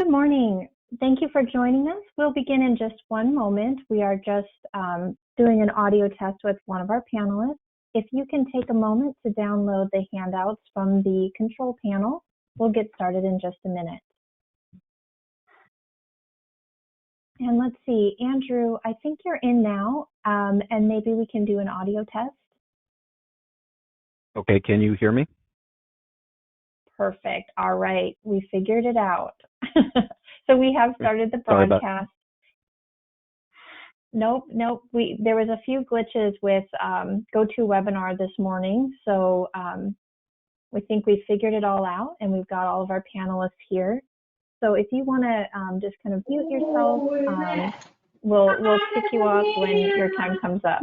Good morning. Thank you for joining us. We'll begin in just one moment. We are just doing an audio test with one of our panelists. If you can take a moment to download the handouts from the control panel, we'll get started in just a minute. And let's see, Andrew, I think you're in now, and maybe we can do an audio test. Okay, can you hear me? Perfect. All right, we figured it out. So we have started the broadcast. Nope. There was a few glitches with GoToWebinar this morning, so we think we figured it all out, and we've got all of our panelists here. So if you want to just kind of mute yourself, we'll kick you off when your time comes up.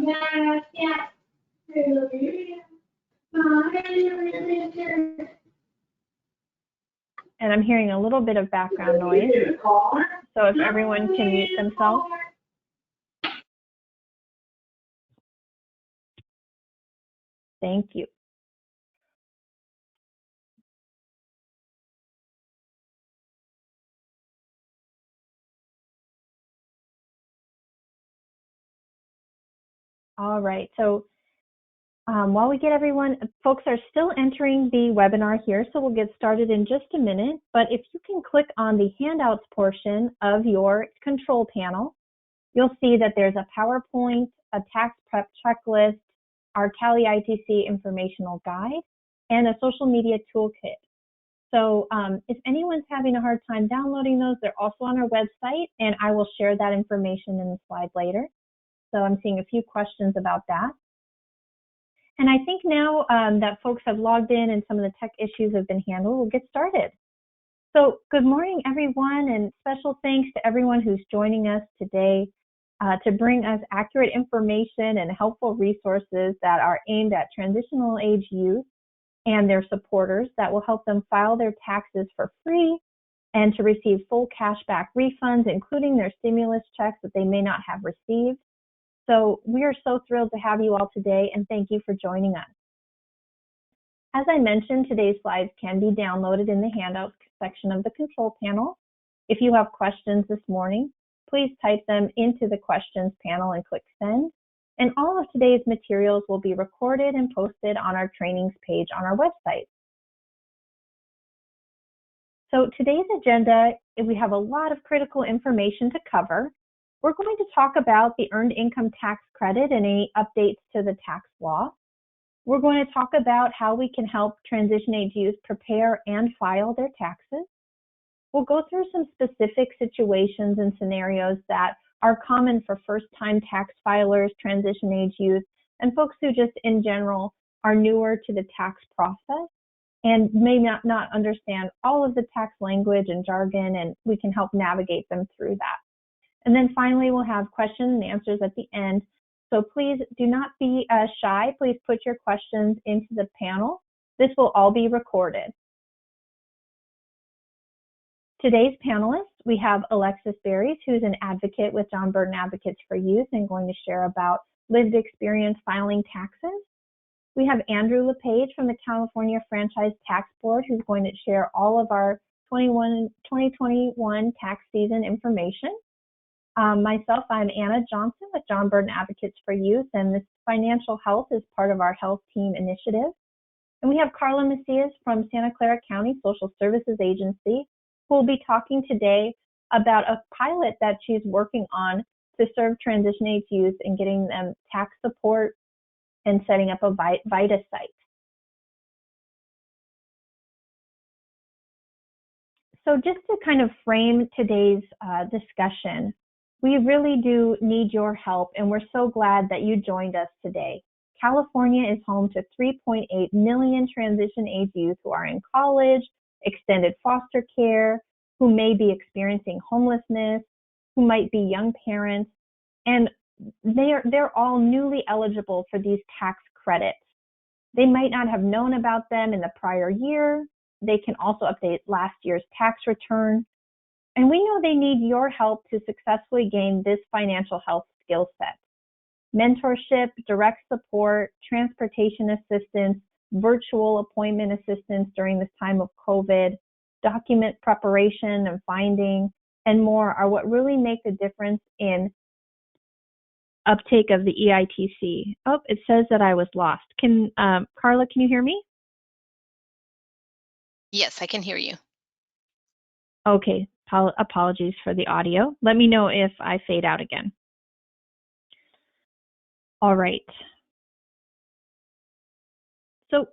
And I'm hearing a little bit of background noise, so if everyone can mute themselves. Thank you. All right, so while we get everyone, folks are still entering the webinar here, so we'll get started in just a minute. But if you can click on the handouts portion of your control panel, you'll see that there's a PowerPoint, a tax prep checklist, our CalEITC informational guide, and a social media toolkit. So if anyone's having a hard time downloading those, they're also on our website, and I will share that information in the slide later. So I'm seeing a few questions about that. And I think now that folks have logged in and some of the tech issues have been handled, we'll get started. So good morning, everyone, and special thanks to everyone who's joining us today to bring us accurate information and helpful resources that are aimed at transitional age youth and their supporters that will help them file their taxes for free and to receive full cashback refunds, including their stimulus checks that they may not have received. So we are so thrilled to have you all today, and thank you for joining us. As I mentioned, today's slides can be downloaded in the handouts section of the control panel. If you have questions this morning, please type them into the questions panel and click send. And all of today's materials will be recorded and posted on our trainings page on our website. So today's agenda, we have a lot of critical information to cover. We're going to talk about the Earned Income Tax Credit and any updates to the tax law. We're going to talk about how we can help transition age youth prepare and file their taxes. We'll go through some specific situations and scenarios that are common for first-time tax filers, transition age youth, and folks who just in general are newer to the tax process and may not understand all of the tax language and jargon, and we can help navigate them through that. And then finally, we'll have questions and answers at the end. So please do not be shy. Please put your questions into the panel. This will all be recorded. Today's panelists, we have Alexis Berries, who's an advocate with John Burden Advocates for Youth and going to share about lived experience filing taxes. We have Andrew LePage from the California Franchise Tax Board, who's going to share all of our 2021 tax season information. Myself, I'm Anna Johnson with John Burden Advocates for Youth, and this financial health is part of our health team initiative. And we have Carla Macias from Santa Clara County Social Services Agency, who will be talking today about a pilot that she's working on to serve transition age youth and getting them tax support and setting up a VITA site. So just to kind of frame today's discussion, we really do need your help, and we're so glad that you joined us today. California is home to 3.8 million transition age youth who are in college, extended foster care, who may be experiencing homelessness, who might be young parents, and they're all newly eligible for these tax credits. They might not have known about them in the prior year. They can also update last year's tax return. And we know they need your help to successfully gain this financial health skill set. Mentorship, direct support, transportation assistance, virtual appointment assistance during this time of COVID, document preparation and finding, and more are what really make the difference in uptake of the EITC. Oh, it says that I was lost. Carla, can you hear me? Yes, I can hear you. Okay, apologies for the audio. Let me know if I fade out again. All right. So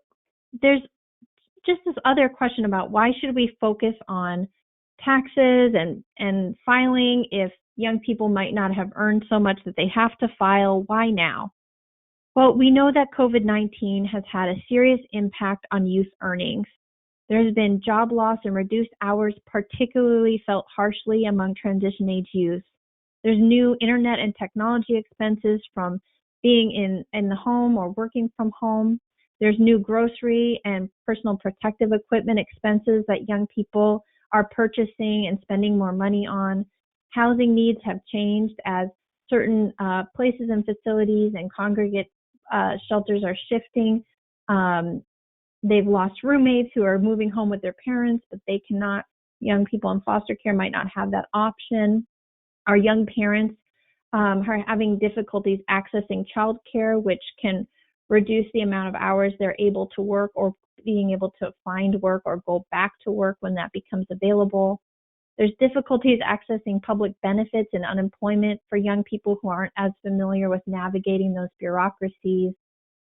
there's just this other question about why should we focus on taxes and filing if young people might not have earned so much that they have to file. Why now? Well, we know that COVID-19 has had a serious impact on youth earnings. There's been job loss and reduced hours, particularly felt harshly among transition age youth. There's new internet and technology expenses from being in the home or working from home. There's new grocery and personal protective equipment expenses that young people are purchasing and spending more money on. Housing needs have changed as certain places and facilities and congregate shelters are shifting. They've lost roommates who are moving home with their parents, but they cannot. Young people in foster care might not have that option. Our young parents are having difficulties accessing childcare, which can reduce the amount of hours they're able to work or being able to find work or go back to work when that becomes available. There's difficulties accessing public benefits and unemployment for young people who aren't as familiar with navigating those bureaucracies.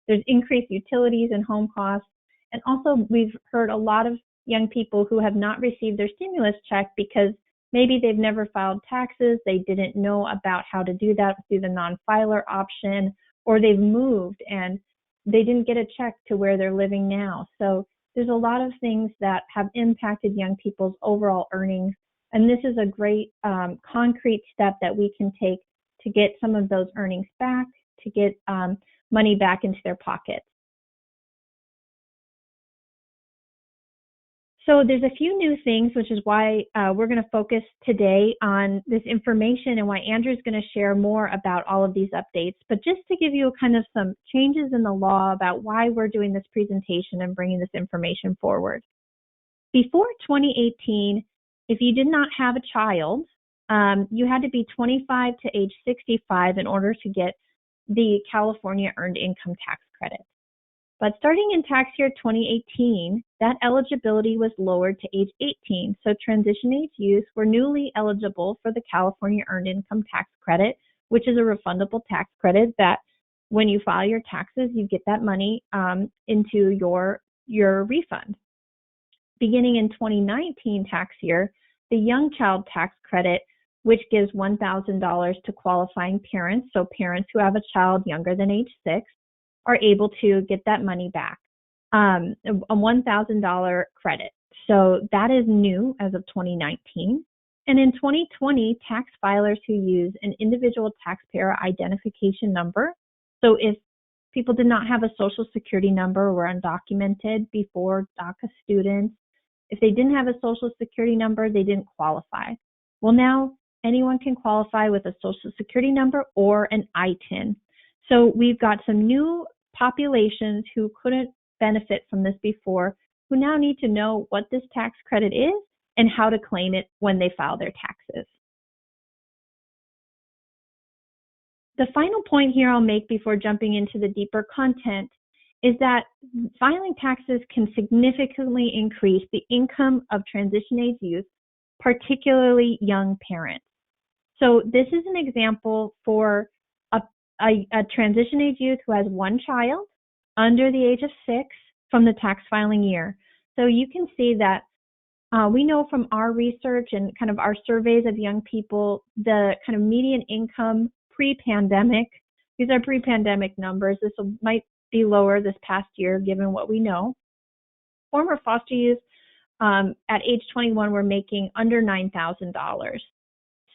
There's increased utilities and home costs. And also, we've heard a lot of young people who have not received their stimulus check because maybe they've never filed taxes, they didn't know about how to do that through the non-filer option, or they've moved and they didn't get a check to where they're living now. So there's a lot of things that have impacted young people's overall earnings. And this is a great concrete step that we can take to get some of those earnings back, to get money back into their pockets. So there's a few new things, which is why we're going to focus today on this information and why Andrew's going to share more about all of these updates. But just to give you kind of some changes in the law about why we're doing this presentation and bringing this information forward. Before 2018, if you did not have a child, you had to be 25 to age 65 in order to get the California Earned Income Tax Credit. But starting in tax year 2018, that eligibility was lowered to age 18. So transition age youth were newly eligible for the California Earned Income Tax Credit, which is a refundable tax credit that when you file your taxes, you get that money into your refund. Beginning in 2019 tax year, the Young Child Tax Credit, which gives $1,000 to qualifying parents, so parents who have a child younger than age 6, are able to get that money back, a $1,000 credit. So that is new as of 2019. And in 2020, tax filers who use an individual taxpayer identification number, so if people did not have a social security number or were undocumented before DACA students, if they didn't have a social security number, they didn't qualify. Well, now anyone can qualify with a social security number or an ITIN. So we've got some new populations who couldn't benefit from this before, who now need to know what this tax credit is and how to claim it when they file their taxes. The final point here I'll make before jumping into the deeper content is that filing taxes can significantly increase the income of transition age youth, particularly young parents. So this is an example for a transition age youth who has one child under the age of 6 from the tax filing year. So you can see that we know from our research and kind of our surveys of young people, the kind of median income pre-pandemic, these are pre-pandemic numbers. This might be lower this past year given what we know. Former foster youth at age 21 were making under $9,000.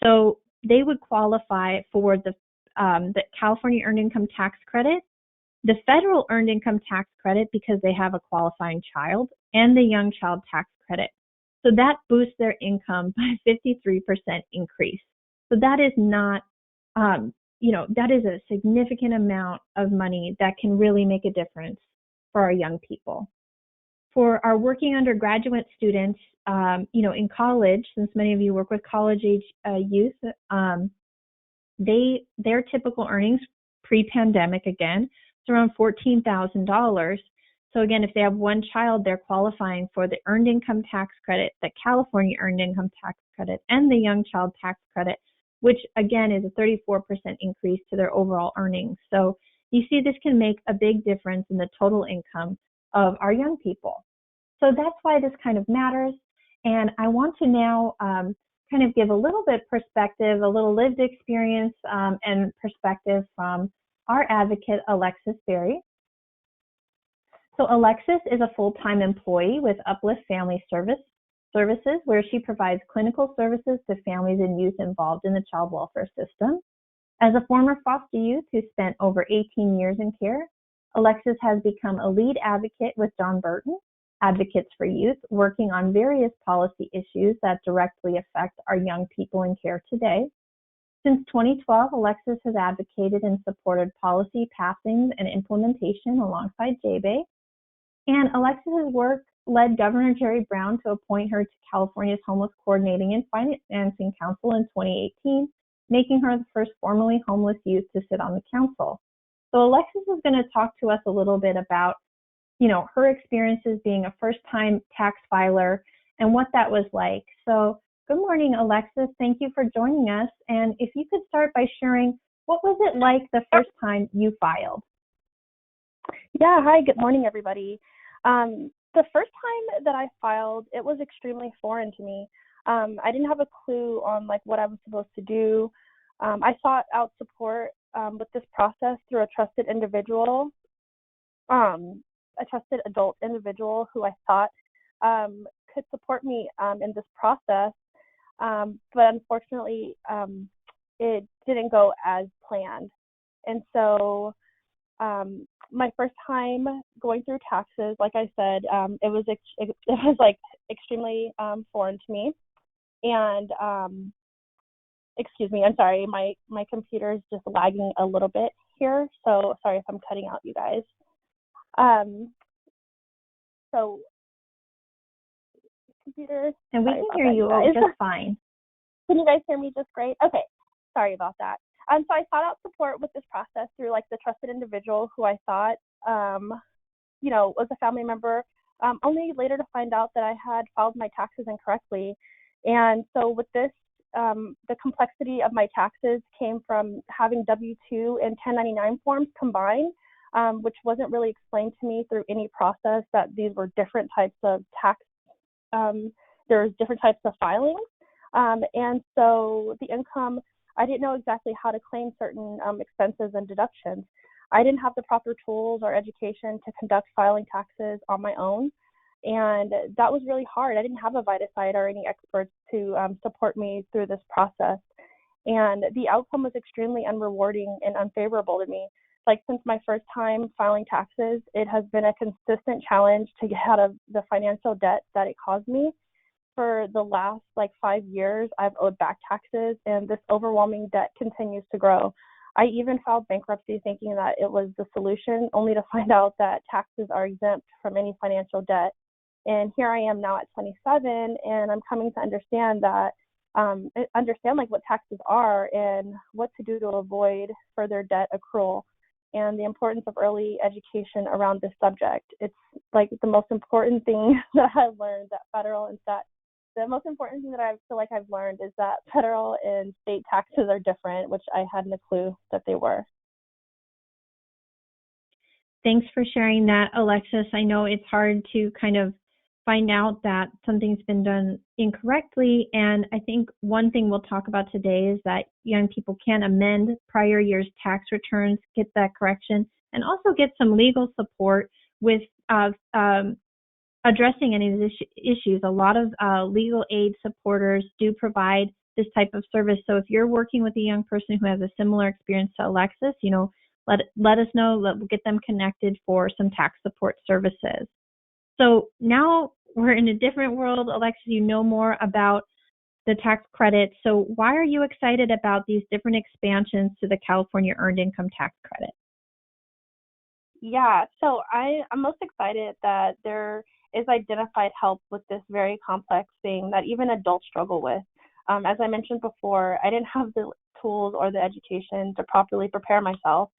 So they would qualify for the California Earned Income Tax Credit, the federal Earned Income Tax Credit because they have a qualifying child, and the Young Child Tax Credit. So that boosts their income by 53% increase. So that is not, that is a significant amount of money that can really make a difference for our young people. For our working undergraduate students, in college, since many of you work with college-age youth, their typical earnings pre-pandemic, again, is around $14,000. So again, if they have one child, they're qualifying for the Earned Income Tax Credit, the California Earned Income Tax Credit, and the Young Child Tax Credit, which again is a 34% increase to their overall earnings. So you see, this can make a big difference in the total income of our young people. So that's why this kind of matters. And I want to now kind of give a little bit perspective, a little lived experience and perspective from our advocate, Alexis Berry. So Alexis is a full-time employee with Uplift Family Services, where she provides clinical services to families and youth involved in the child welfare system. As a former foster youth who spent over 18 years in care, Alexis has become a lead advocate with John Burton, Advocates for Youth, working on various policy issues that directly affect our young people in care today. Since 2012, Alexis has advocated and supported policy passing and implementation alongside JBay. And Alexis's work led Governor Jerry Brown to appoint her to California's Homeless Coordinating and Financing Council in 2018, making her the first formerly homeless youth to sit on the council. So Alexis is going to talk to us a little bit about, her experiences being a first-time tax filer and what that was like. So good morning, Alexis. Thank you for joining us. And if you could start by sharing, what was it like the first time you filed? Yeah, hi, good morning, everybody. The first time that I filed, it was extremely foreign to me. I didn't have a clue on what I was supposed to do. I sought out support with this process through a trusted individual, a trusted adult individual who I thought could support me in this process. But unfortunately, it didn't go as planned. And so my first time going through taxes, like I said, it was extremely foreign to me. And excuse me, I'm sorry, my computer is just lagging a little bit here, so sorry if I'm cutting out, you guys. So computer. And we can hear you just fine. Can you guys hear me just great? Okay, sorry about that. So I sought out support with this process through the trusted individual who I thought, was a family member, only later to find out that I had filed my taxes incorrectly. And so with this, the complexity of my taxes came from having W-2 and 1099 forms combined, which wasn't really explained to me through any process that these were different types of tax, there's different types of filings. And so the income, I didn't know exactly how to claim certain expenses and deductions. I didn't have the proper tools or education to conduct filing taxes on my own. And that was really hard. I didn't have a VitaSite or any experts to support me through this process. And the outcome was extremely unrewarding and unfavorable to me. Since my first time filing taxes, it has been a consistent challenge to get out of the financial debt that it caused me. For the last 5 years, I've owed back taxes, and this overwhelming debt continues to grow. I even filed bankruptcy thinking that it was the solution, only to find out that taxes are exempt from any financial debt. And here I am now at 27, and I'm coming to understand that, what taxes are and what to do to avoid further debt accrual, and the importance of early education around this subject. It's the most important thing that I've learned, the most important thing that I feel like I've learned is that federal and state taxes are different, which I hadn't a clue that they were. Thanks for sharing that, Alexis. I know it's hard to kind of find out that something's been done incorrectly. And I think one thing we'll talk about today is that young people can amend prior year's tax returns, get that correction, and also get some legal support with addressing any of these issues. A lot of legal aid supporters do provide this type of service. So if you're working with a young person who has a similar experience to Alexis, let us know. We'll get them connected for some tax support services. So now we're in a different world. Alexis, you know more about the tax credit. So why are you excited about these different expansions to the California Earned Income Tax Credit? Yeah, so I'm most excited that there is identified help with this very complex thing that even adults struggle with. As I mentioned before, I didn't have the tools or the education to properly prepare myself.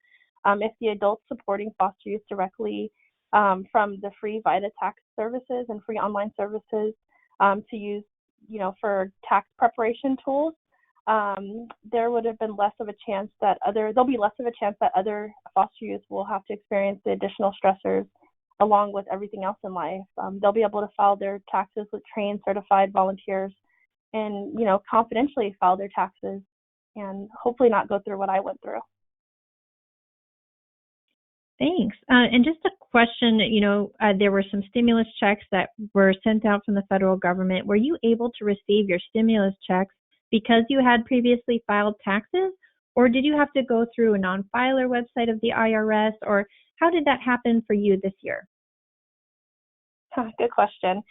If the adults supporting foster youth directly from the free VITA tax services and free online services to use, for tax preparation tools, there would have been less of a chance that there'll be less of a chance that other foster youth will have to experience the additional stressors along with everything else in life. They'll be able to file their taxes with trained certified volunteers and, confidentially file their taxes and hopefully not go through what I went through. Thanks. And just a question, there were some stimulus checks that were sent out from the federal government. Were you able to receive your stimulus checks because you had previously filed taxes, or did you have to go through a non-filer website of the IRS, or how did that happen for you this year? Good question.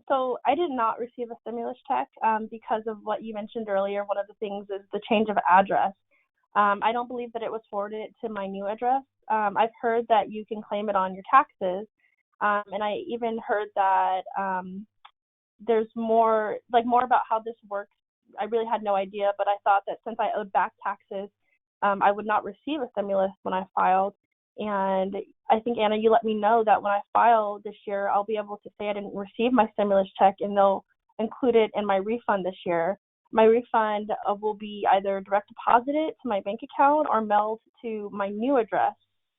So I did not receive a stimulus check because of what you mentioned earlier. One of the things is the change of address. I don't believe that it was forwarded to my new address. I've heard that you can claim it on your taxes, and I even heard that there's more about how this works. I really had no idea, but I thought that since I owed back taxes, I would not receive a stimulus when I filed. And I think, Anna, you let me know that when I file this year, I'll be able to say I didn't receive my stimulus check, and they'll include it in my refund this year. My refund will be either direct deposited to my bank account or mailed to my new address.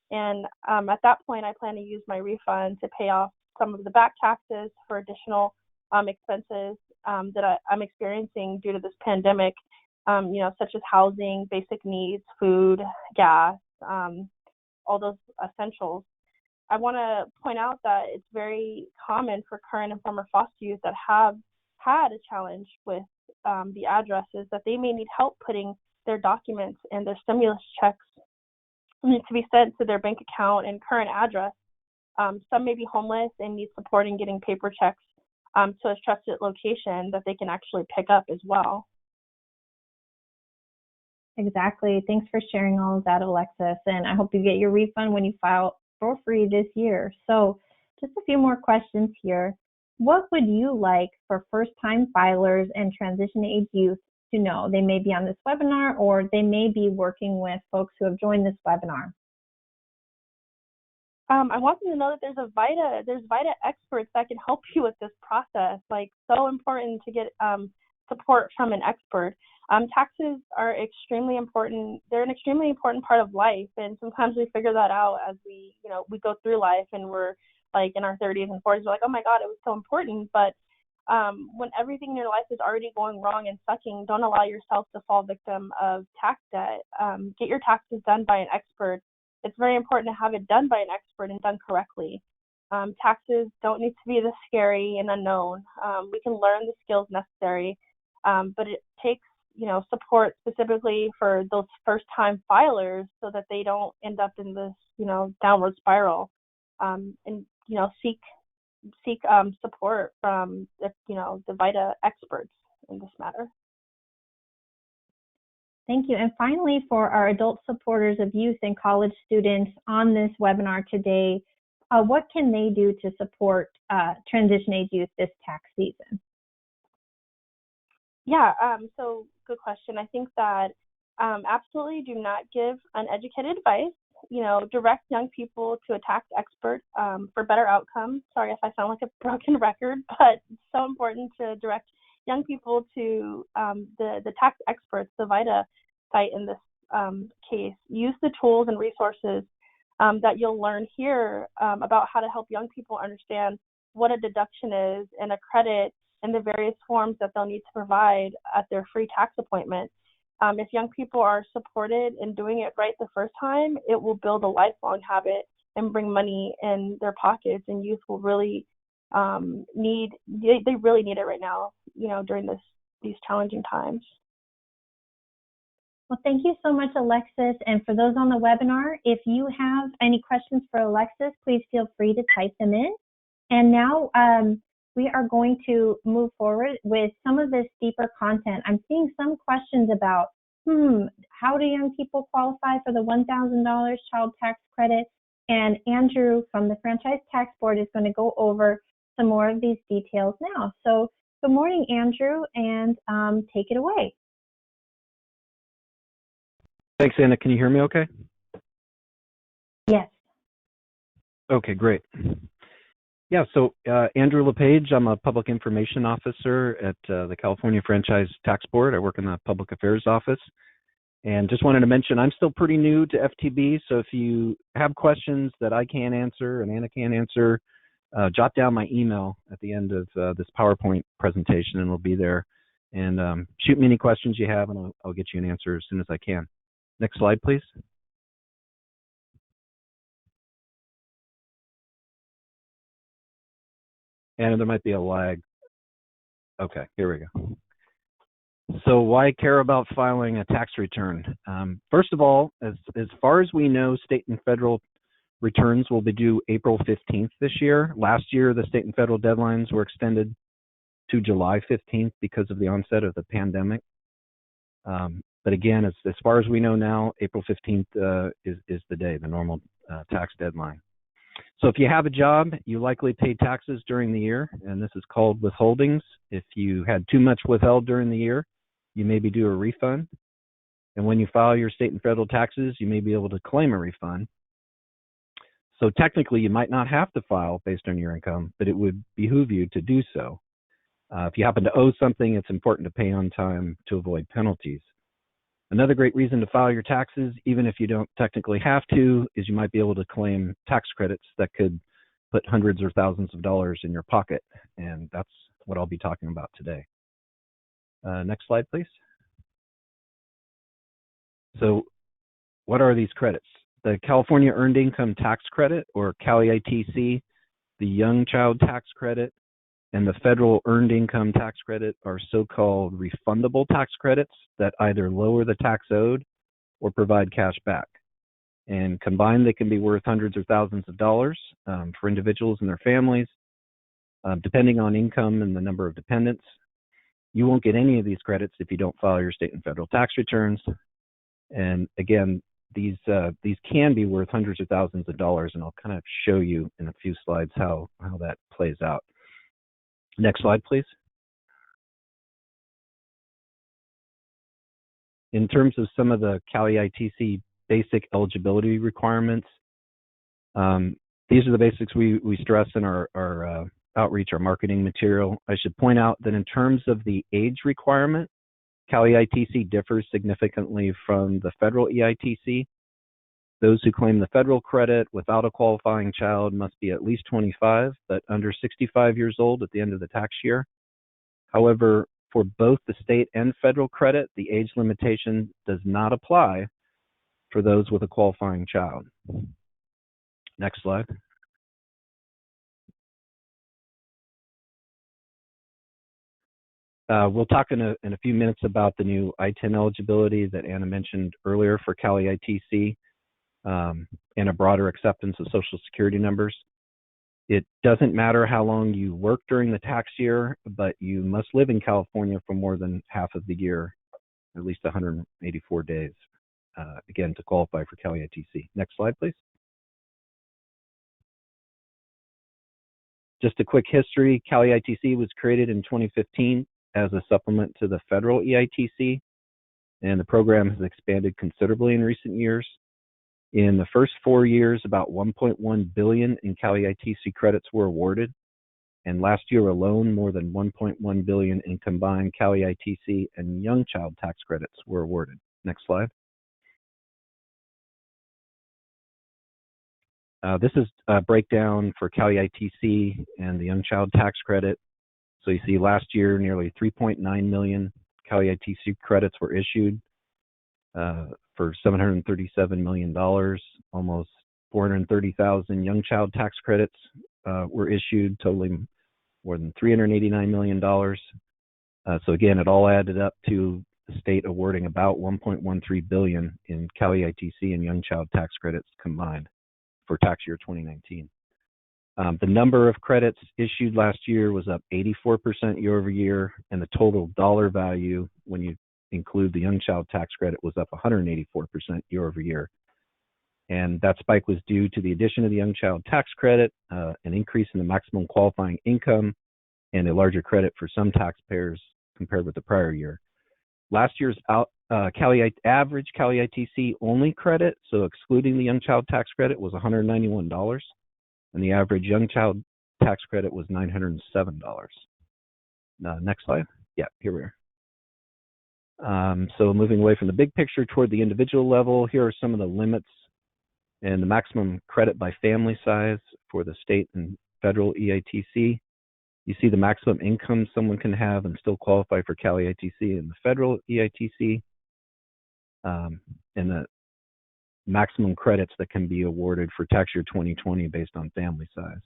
And at that point, I plan to use my refund to pay off some of the back taxes for additional expenses that I'm experiencing due to this pandemic, such as housing, basic needs, food, gas, all those essentials. I want to point out that it's very common for current and former foster youth that have had a challenge with the addresses that they may need help putting their documents and their stimulus checks to be sent to their bank account and current address. Some may be homeless and need support in getting paper checks to a trusted location that they can actually pick up as well. Exactly. Thanks for sharing all of that, Alexis. And I hope you get your refund when you file for free this year. So just a few more questions here. What would you like for first-time filers and transition age youth to know? They may be on this webinar, or they may be working with folks who have joined this webinar. I want them to know that there's VITA experts that can help you with this process. So important to get support from an expert. Taxes are extremely important. They're an extremely important part of life, and sometimes we figure that out as we go through life, and we're in our 30s and 40s. We're like, oh my God, it was so important. But when everything in your life is already going wrong and sucking, don't allow yourself to fall victim of tax debt. Get your taxes done by an expert. It's very important to have it done by an expert and done correctly. Taxes don't need to be this scary and unknown. We can learn the skills necessary, but it takes support specifically for those first-time filers so that they don't end up in this downward spiral, and seek support from the VITA experts in this matter. Thank you. And finally, for our adult supporters of youth and college students on this webinar today, what can they do to support transition age youth this tax season? Yeah, so good question. I think that absolutely do not give uneducated advice. Direct young people to a tax expert for better outcomes. Sorry if I sound like a broken record, but it's so important to direct young people to the tax experts, the VITA site in this case. Use the tools and resources that you'll learn here about how to help young people understand what a deduction is and a credit and the various forms that they'll need to provide at their free tax appointment. If young people are supported in doing it right the first time, it will build a lifelong habit and bring money in their pockets, and youth will really they really need it right now, during these challenging times. Well, thank you so much, Alexis. And for those on the webinar, if you have any questions for Alexis, please feel free to type them in. And now we are going to move forward with some of this deeper content. I'm seeing some questions about, how do young people qualify for the $1,000 child tax credit? And Andrew from the Franchise Tax Board is going to go over some more of these details now. So good morning, Andrew, and take it away. Thanks, Anna. Can you hear me okay? Yes. Okay, great. Yeah, so Andrew LePage, I'm a public information officer at the California Franchise Tax Board. I work in the Public Affairs Office. And just wanted to mention, I'm still pretty new to FTB, so if you have questions that I can't answer and Anna can't answer, jot down my email at the end of this PowerPoint presentation and it'll be there. And shoot me any questions you have and I'll get you an answer as soon as I can. Next slide, please. And there might be a lag. Okay, here we go. So why care about filing a tax return? First of all, as far as we know, state and federal returns will be due April 15th this year. Last year, the state and federal deadlines were extended to July 15th because of the onset of the pandemic. But again, as far as we know now, April 15th is the day, the normal tax deadline. So if you have a job, you likely pay taxes during the year, and this is called withholdings. If you had too much withheld during the year, you may be due a refund. And when you file your state and federal taxes, you may be able to claim a refund. So technically, you might not have to file based on your income, but it would behoove you to do so. If you happen to owe something, it's important to pay on time to avoid penalties. Another great reason to file your taxes, even if you don't technically have to, is you might be able to claim tax credits that could put hundreds or thousands of dollars in your pocket. And that's what I'll be talking about today. Next slide, please. So what are these credits? The California Earned Income Tax Credit, or CalEITC, the Young Child Tax Credit, and the Federal Earned Income Tax Credit are so-called refundable tax credits that either lower the tax owed or provide cash back. And combined, they can be worth hundreds or thousands of dollars for individuals and their families, depending on income and the number of dependents. You won't get any of these credits if you don't file your state and federal tax returns. And again, these can be worth hundreds of thousands of dollars, and I'll kind of show you in a few slides how that plays out. Next slide, please. In terms of some of the CalEITC basic eligibility requirements, these are the basics we stress in our outreach, our marketing material. I should point out that in terms of the age requirement, CalEITC differs significantly from the federal EITC. Those who claim the federal credit without a qualifying child must be at least 25, but under 65 years old at the end of the tax year. However, for both the state and federal credit, the age limitation does not apply for those with a qualifying child. Next slide. We'll talk in a few minutes about the new ITIN eligibility that Anna mentioned earlier for CalEITC. And a broader acceptance of Social Security numbers. It doesn't matter how long you work during the tax year, but you must live in California for more than half of the year, at least 184 days, again, to qualify for CalEITC. Next slide, please. Just a quick history, CalEITC was created in 2015 as a supplement to the federal EITC, and the program has expanded considerably in recent years. In the first 4 years, about $1.1 billion in CalEITC credits were awarded, and last year alone, more than $1.1 billion in combined CalEITC and Young Child tax credits were awarded. Next slide. This is a breakdown for CalEITC and the Young Child tax credit. So you see last year, nearly 3.9 million CalEITC credits were issued. For $737 million, almost 430,000 Young Child tax credits were issued, totaling more than $389 million. So again, it all added up to the state awarding about $1.13 billion in CalEITC and Young Child tax credits combined for tax year 2019. The number of credits issued last year was up 84% year over year, and the total dollar value, when you include the Young Child tax credit, was up 184% year over year. And that spike was due to the addition of the Young Child Tax Credit, an increase in the maximum qualifying income, and a larger credit for some taxpayers compared with the prior year. Last year's average CalEITC only credit, so excluding the Young Child Tax Credit, was $191, and the average Young Child Tax Credit was $907. Next slide. Yeah, here we are. So moving away from the big picture toward the individual level, here are some of the limits and the maximum credit by family size for the state and federal EITC. You see the maximum income someone can have and still qualify for CalEITC in the federal EITC, and the maximum credits that can be awarded for tax year 2020 based on family size.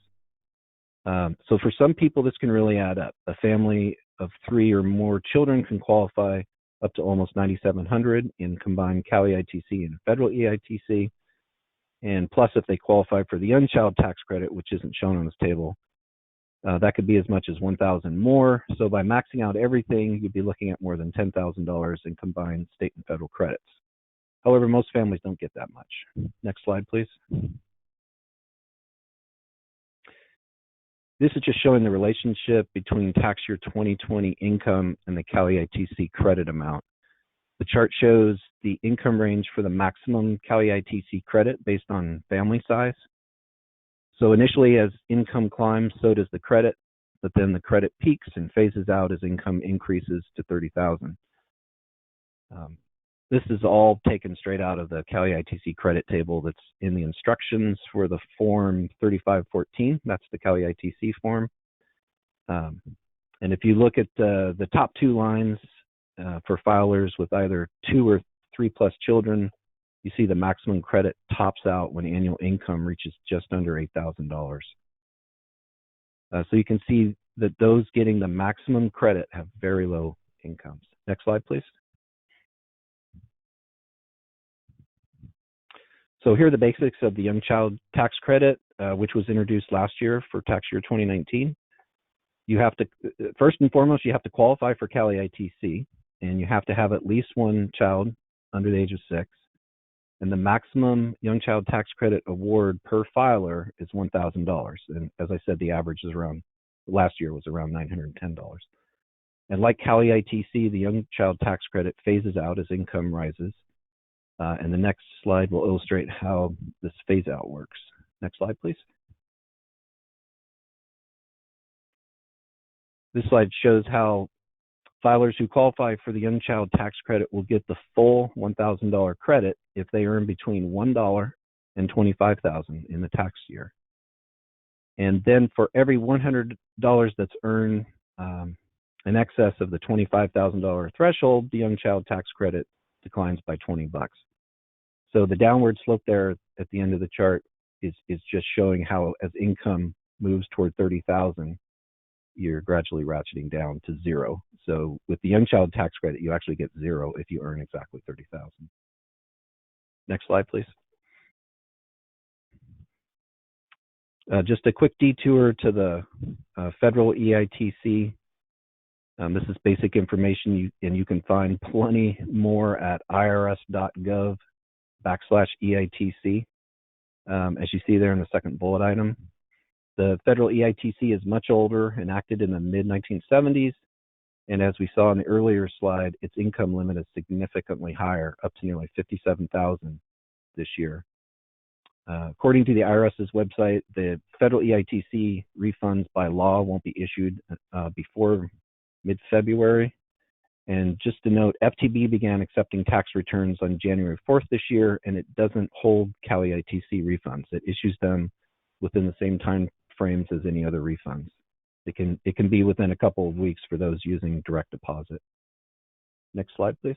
So for some people, this can really add up. A family of 3 or more children can qualify up to almost $9,700 in combined CalEITC and federal EITC. And plus, if they qualify for the Young Child Tax Credit, which isn't shown on this table, that could be as much as $1,000 more. So by maxing out everything, you'd be looking at more than $10,000 in combined state and federal credits. However, most families don't get that much. Next slide, please. This is just showing the relationship between tax year 2020 income and the CalEITC credit amount. The chart shows the income range for the maximum CalEITC credit based on family size. So initially, as income climbs, so does the credit, but then the credit peaks and phases out as income increases to $30,000. This is all taken straight out of the CalEITC credit table that's in the instructions for the form 3514. That's the CalEITC form. And if you look at the top 2 lines for filers with either 2 or 3 plus children, you see the maximum credit tops out when annual income reaches just under $8,000. So you can see that those getting the maximum credit have very low incomes. Next slide, please. So here are the basics of the Young Child Tax Credit, which was introduced last year for tax year 2019. You have to, first and foremost, you have to qualify for CalEITC, and you have to have at least 1 child under the age of 6. And the maximum Young Child Tax Credit award per filer is $1,000. And as I said, the average is last year was around $910. And like CalEITC, the Young Child Tax Credit phases out as income rises. And the next slide will illustrate how this phase out works. Next slide, please. This slide shows how filers who qualify for the Young Child Tax Credit will get the full $1,000 credit if they earn between $1 and $25,000 in the tax year. And then for every $100 that's earned in excess of the $25,000 threshold, the Young Child Tax Credit declines by $20. So the downward slope there at the end of the chart is just showing how as income moves toward $30,000, you're gradually ratcheting down to 0. So with the Young Child Tax Credit, you actually get 0 if you earn exactly $30,000. Next slide, please. Just a quick detour to the federal EITC. This is basic information, and you can find plenty more at irs.gov/EITC. As you see there in the second bullet item. The federal EITC is much older, enacted in the mid-1970s, and as we saw in the earlier slide, its income limit is significantly higher, up to nearly $57,000 this year. According to the IRS's website, the federal EITC refunds by law won't be issued before mid-February. And just to note, FTB began accepting tax returns on January 4th this year, and it doesn't hold CalEITC refunds. It issues them within the same time frames as any other refunds. It can be within a couple of weeks for those using direct deposit. Next slide, please.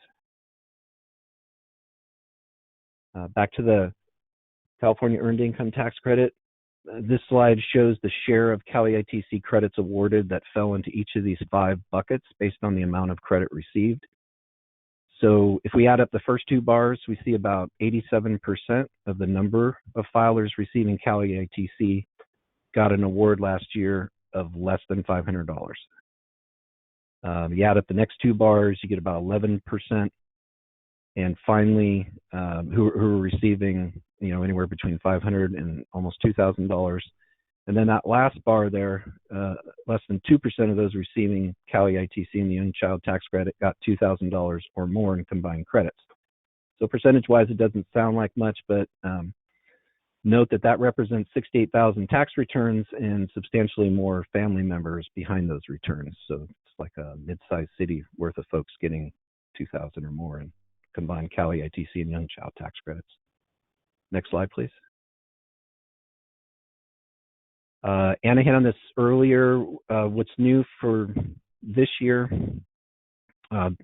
Back to the California Earned Income Tax Credit. This slide shows the share of CalEITC credits awarded that fell into each of these 5 buckets based on the amount of credit received. So if we add up the first 2 bars, we see about 87% of the number of filers receiving CalEITC got an award last year of less than $500. You add up the next 2 bars, you get about 11%. And finally, who are receiving anywhere between $500 and almost $2,000. And then that last bar there, less than 2% of those receiving CalEITC and the Young Child Tax Credit got $2,000 or more in combined credits. So percentage-wise, it doesn't sound like much, but note that that represents 68,000 tax returns and substantially more family members behind those returns. So it's like a mid-sized city worth of folks getting 2,000 or more in combined CalEITC and Young Child Tax Credits. Next slide, please. Anna hit on this earlier. What's new for this year, the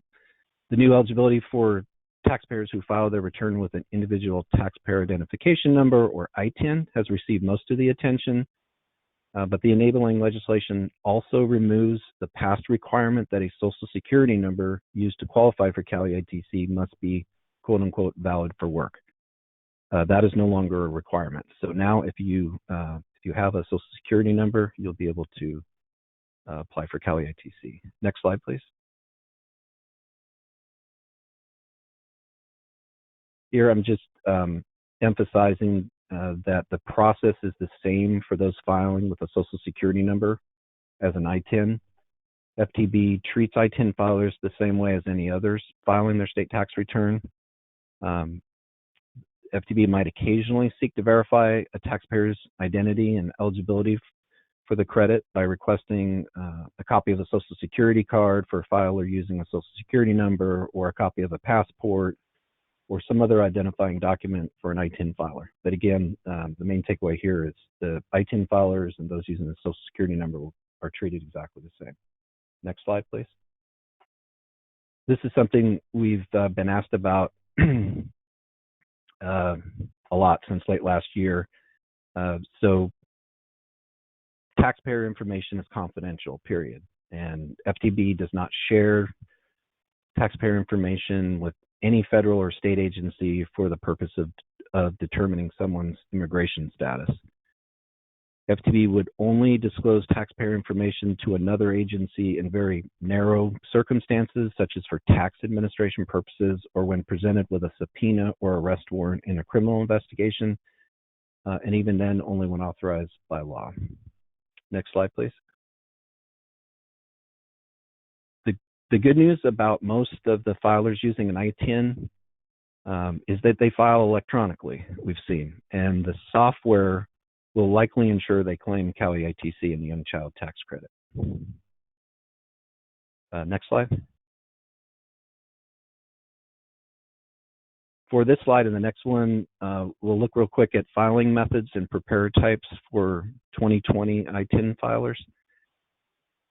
new eligibility for taxpayers who file their return with an individual taxpayer identification number, or ITIN, has received most of the attention. But the enabling legislation also removes the past requirement that a Social Security number used to qualify for CalEITC must be quote unquote valid for work. That is no longer a requirement. So now if you have a Social Security number, you'll be able to apply for CalEITC. Next slide, please. Here I'm just emphasizing that the process is the same for those filing with a Social Security number as an ITIN. FTB treats ITIN filers the same way as any others filing their state tax return. FTB might occasionally seek to verify a taxpayer's identity and eligibility for the credit by requesting a copy of a Social Security card for a filer using a Social Security number, or a copy of a passport, or some other identifying document for an ITIN filer. But again, the main takeaway here is the ITIN filers and those using the Social Security number are treated exactly the same. Next slide, please. This is something we've been asked about a lot since late last year. So taxpayer information is confidential, period. And FTB does not share taxpayer information with any federal or state agency for the purpose of determining someone's immigration status. FTB would only disclose taxpayer information to another agency in very narrow circumstances, such as for tax administration purposes or when presented with a subpoena or arrest warrant in a criminal investigation, and even then only when authorized by law. Next slide, please. The good news about most of the filers using an ITIN is that they file electronically, we've seen, and the software will likely ensure they claim CalEITC and the Young Child Tax Credit. Next slide. For this slide and the next one, we'll look real quick at filing methods and preparer types for 2020 ITIN filers.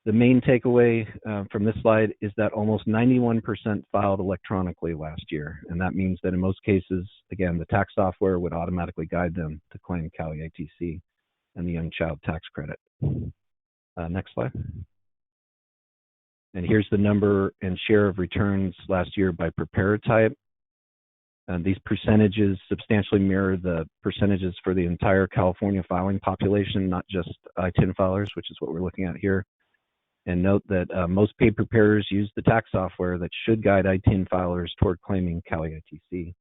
The main takeaway from this slide is that almost 91% filed electronically last year, and that means that in most cases, again, the tax software would automatically guide them to claim CalEITC and the Young Child Tax Credit. Next slide. And here's the number and share of returns last year by preparer type. And these percentages substantially mirror the percentages for the entire California filing population, not just ITIN filers, which is what we're looking at here. And note that most paid preparers use the tax software that should guide ITIN filers toward claiming CalEITC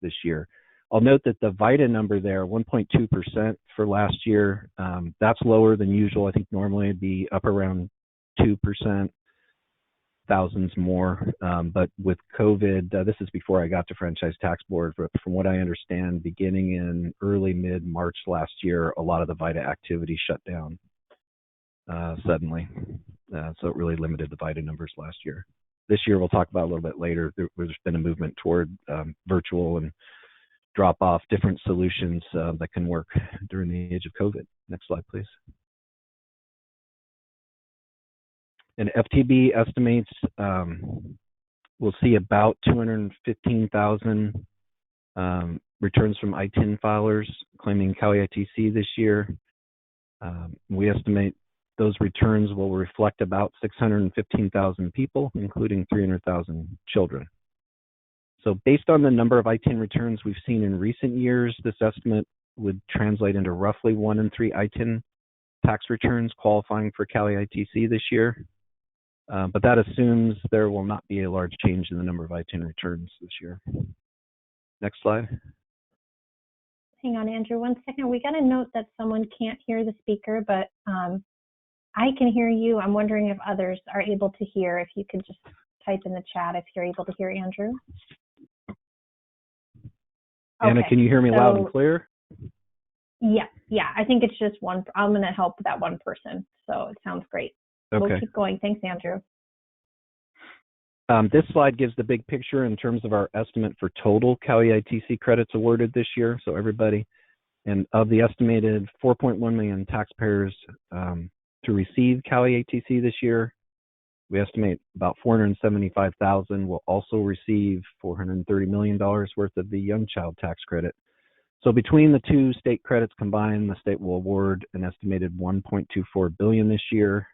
this year. I'll note that the VITA number there, 1.2% for last year, that's lower than usual. I think normally it'd be up around 2%, thousands more. But with COVID, this is before I got to Franchise Tax Board, but from what I understand, beginning in early mid-March last year, a lot of the VITA activity shut down suddenly. So it really limited the VITA numbers last year. This year, we'll talk about a little bit later, there's been a movement toward virtual and drop off different solutions that can work during the age of COVID. Next slide, please. And FTB estimates we'll see about 215,000 returns from ITIN filers claiming CalEITC this year. We estimate those returns will reflect about 615,000 people, including 300,000 children. So based on the number of ITIN returns we've seen in recent years, this estimate would translate into roughly 1 in 3 ITIN tax returns qualifying for CalEITC this year. But that assumes there will not be a large change in the number of ITIN returns this year. Next slide. Hang on, Andrew, 1 second. We got a note that someone can't hear the speaker, but I can hear you. I'm wondering if others are able to hear. If you could just type in the chat if you're able to hear Andrew. Anna, Okay, can you hear me loud and clear? Yeah. I think it's just one. I'm going to help that one person. So it sounds great. Okay. We'll keep going. Thanks, Andrew. This slide gives the big picture in terms of our estimate for total CalEITC credits awarded this year. So everybody, and of the estimated 4.1 million taxpayers to receive CalEITC this year, we estimate about 475,000 will also receive $430 million worth of the Young Child Tax Credit. So between the two state credits combined, the state will award an estimated $1.24 billion this year,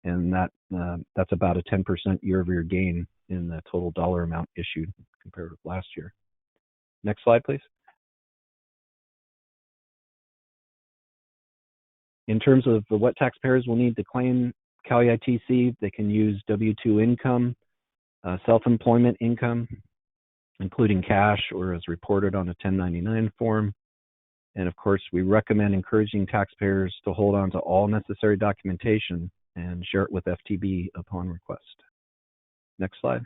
and that's about a 10% year-over-year gain in the total dollar amount issued compared with last year. Next slide, please. In terms of what taxpayers will need to claim CalEITC, they can use W-2 income, self-employment income, including cash or as reported on a 1099 form. And of course, we recommend encouraging taxpayers to hold on to all necessary documentation and share it with FTB upon request. Next slide.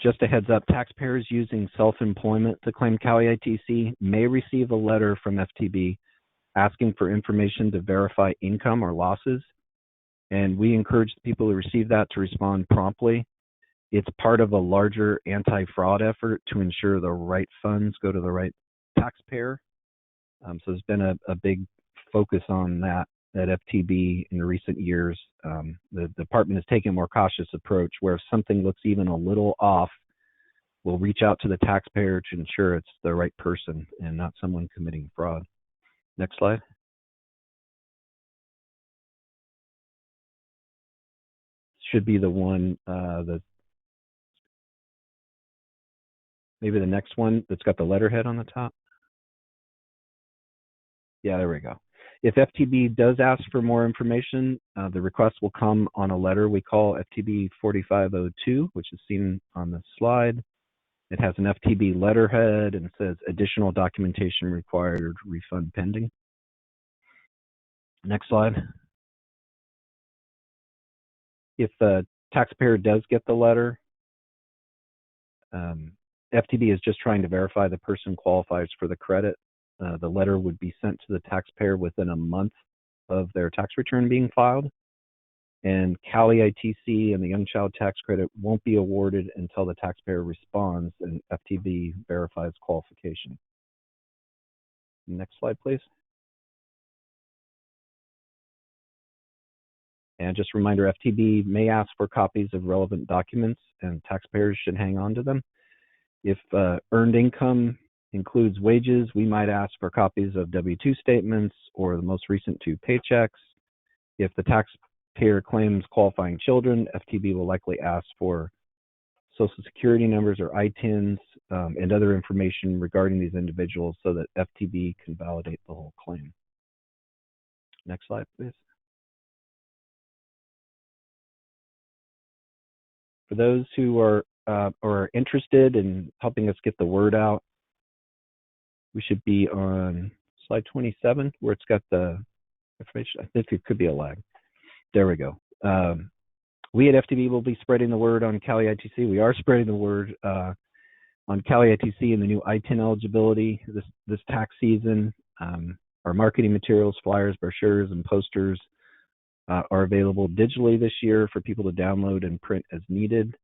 Just a heads up, taxpayers using self-employment to claim CalEITC may receive a letter from FTB asking for information to verify income or losses. And we encourage people who receive that to respond promptly. It's part of a larger anti-fraud effort to ensure the right funds go to the right taxpayer. So there's been a big focus on that at FTB in the recent years. The department has taken a more cautious approach where if something looks even a little off, we'll reach out to the taxpayer to ensure it's the right person and not someone committing fraud. Next slide. Should be the one, maybe the next one that's got the letterhead on the top. Yeah, there we go. If FTB does ask for more information, the request will come on a letter we call FTB 4502, which is seen on the slide. It has an FTB letterhead and says additional documentation required, refund pending. Next slide. If the taxpayer does get the letter, FTB is just trying to verify the person qualifies for the credit. The letter would be sent to the taxpayer within a month of their tax return being filed. And CalEITC and the Young Child Tax Credit won't be awarded until the taxpayer responds and FTB verifies qualification. Next slide, please. And just a reminder, FTB may ask for copies of relevant documents and taxpayers should hang on to them. If earned income includes wages, we might ask for copies of W-2 statements or the most recent 2 paychecks. If the taxpayer claims qualifying children, FTB will likely ask for Social Security numbers or ITINs and other information regarding these individuals so that FTB can validate the whole claim. Next slide, please. For those who are interested in helping us get the word out, we should be on slide 27 where it's got the information. I think it could be a lag. There we go. We at FTB will be spreading the word on CalEITC. We are spreading the word on CalEITC and the new ITIN eligibility this tax season. Our marketing materials, flyers, brochures, and posters are available digitally this year for people to download and print as needed.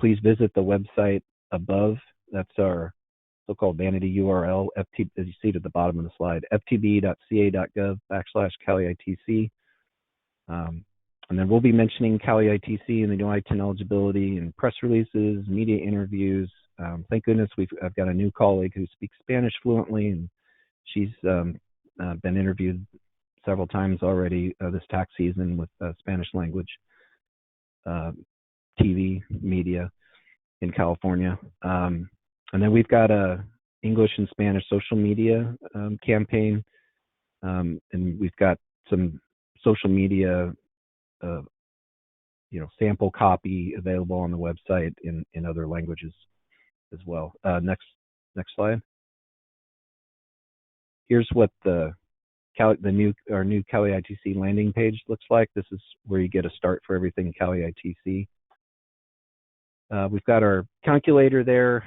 Please visit the website above. That's our so-called vanity URL, as you see at the bottom of the slide, ftb.ca.gov/CalEITC. And then we'll be mentioning CalEITC and the new ITIN eligibility in press releases, media interviews. Thank goodness I've got a new colleague who speaks Spanish fluently, and she's been interviewed several times already this tax season with Spanish language TV media in California. And then we've got a English and Spanish social media campaign, and we've got some social media, sample copy available on the website in other languages as well. Next slide. Here's what our new CalEITC landing page looks like. This is where you get a start for everything CalEITC. We've got our calculator there.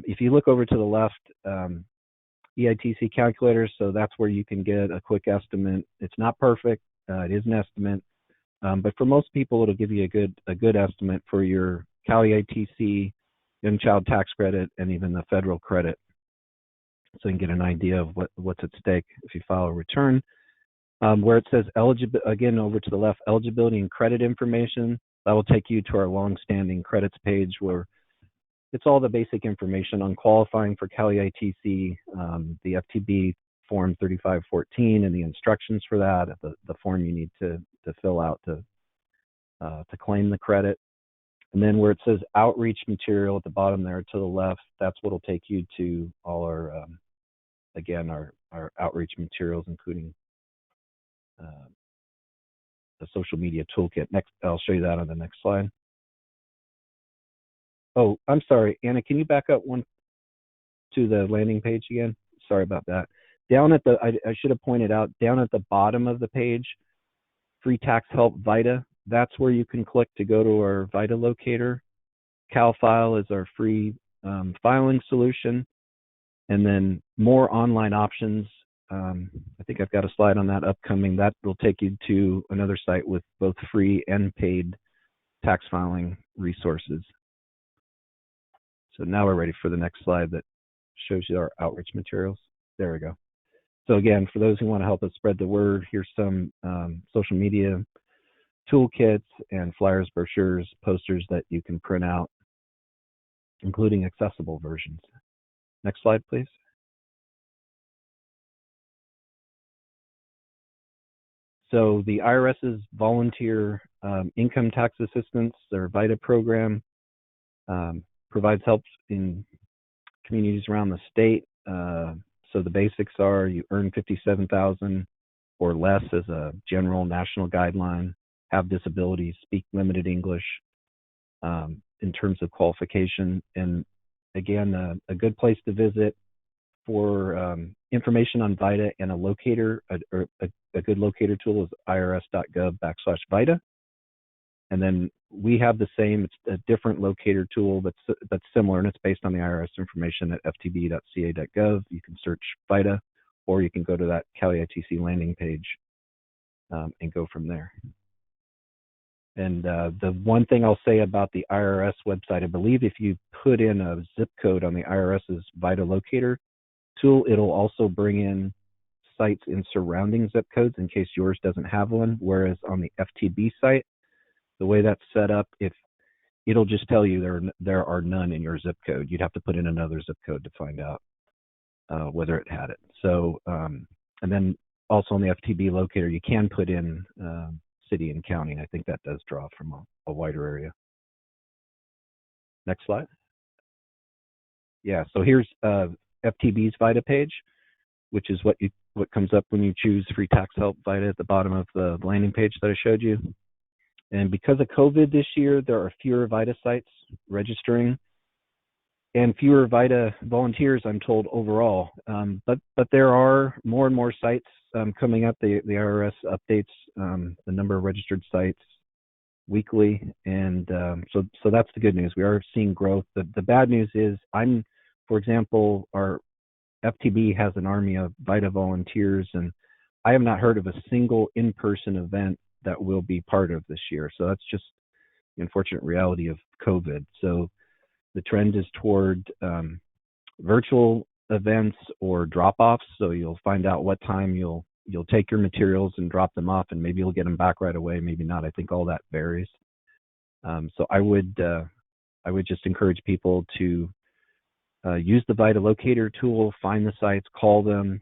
If you look over to the left, EITC calculator, so that's where you can get a quick estimate. It's not perfect. It is an estimate, but for most people, it'll give you a good estimate for your CalEITC, Young Child Tax Credit, and even the federal credit, so you can get an idea of what's at stake if you file a return. Where it says again over to the left, eligibility and credit information, that will take you to our long-standing credits page where it's all the basic information on qualifying for CalEITC, the FTB form 3514 and the instructions for that, the form you need to fill out to claim the credit. And then where it says outreach material at the bottom there to the left, that's what will take you to all our, again, our outreach materials, including the social media toolkit. Next, I'll show you that on the next slide. Oh, I'm sorry, Anna, can you back up one to the landing page again? Sorry about that. Down at the, I should have pointed out, down at the bottom of the page, Free Tax Help VITA, that's where you can click to go to our VITA locator. CalFile is our free filing solution. And then more online options. I think I've got a slide on that upcoming. That will take you to another site with both free and paid tax filing resources. So now we're ready for the next slide that shows you our outreach materials. There we go. So again, for those who want to help us spread the word, here's some social media toolkits and flyers, brochures, posters that you can print out, including accessible versions. Next slide, please. So the IRS's volunteer income tax assistance, their VITA program, provides help in communities around the state. So the basics are you earn $57,000 or less as a general national guideline, have disabilities, speak limited English in terms of qualification. And again, a good place to visit for information on VITA and a locator, a good locator tool is irs.gov/VITA. And then we have the same, it's a different locator tool that's similar, and it's based on the IRS information at ftb.ca.gov. You can search VITA, or you can go to that CalEITC landing page and go from there. And the one thing I'll say about the IRS website, I believe if you put in a zip code on the IRS's VITA locator tool, it'll also bring in sites in surrounding zip codes in case yours doesn't have one, whereas on the FTB site, the way that's set up, if it'll just tell you there are none in your zip code. You'd have to put in another zip code to find out whether it had it. So, and then also on the FTB locator, you can put in city and county, and I think that does draw from a wider area. Next slide. Yeah, so here's FTB's VITA page, which is what comes up when you choose Free Tax Help VITA at the bottom of the landing page that I showed you. And because of COVID this year, there are fewer VITA sites registering and fewer VITA volunteers, I'm told, overall. But there are more and more sites coming up. The IRS updates the number of registered sites weekly. And so that's the good news. We are seeing growth. The bad news is for example, our FTB has an army of VITA volunteers, and I have not heard of a single in-person event that will be part of this year. So that's just the unfortunate reality of COVID. So the trend is toward virtual events or drop-offs. So you'll find out what time you'll take your materials and drop them off, and maybe you'll get them back right away, maybe not. I think all that varies. So I would just encourage people to use the VITA locator tool, find the sites, call them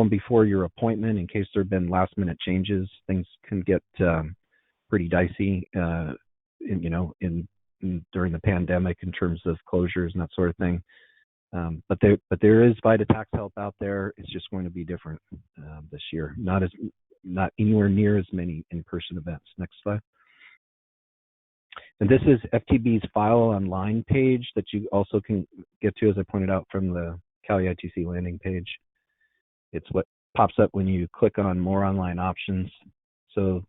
before your appointment in case there have been last-minute changes. Things can get pretty dicey, during the pandemic in terms of closures and that sort of thing. But there is VITA tax help out there. It's just going to be different this year. Not anywhere near as many in-person events. Next slide. And this is FTB's File Online page that you also can get to, as I pointed out, from the CalEITC landing page. It's what pops up when you click on More Online Options. So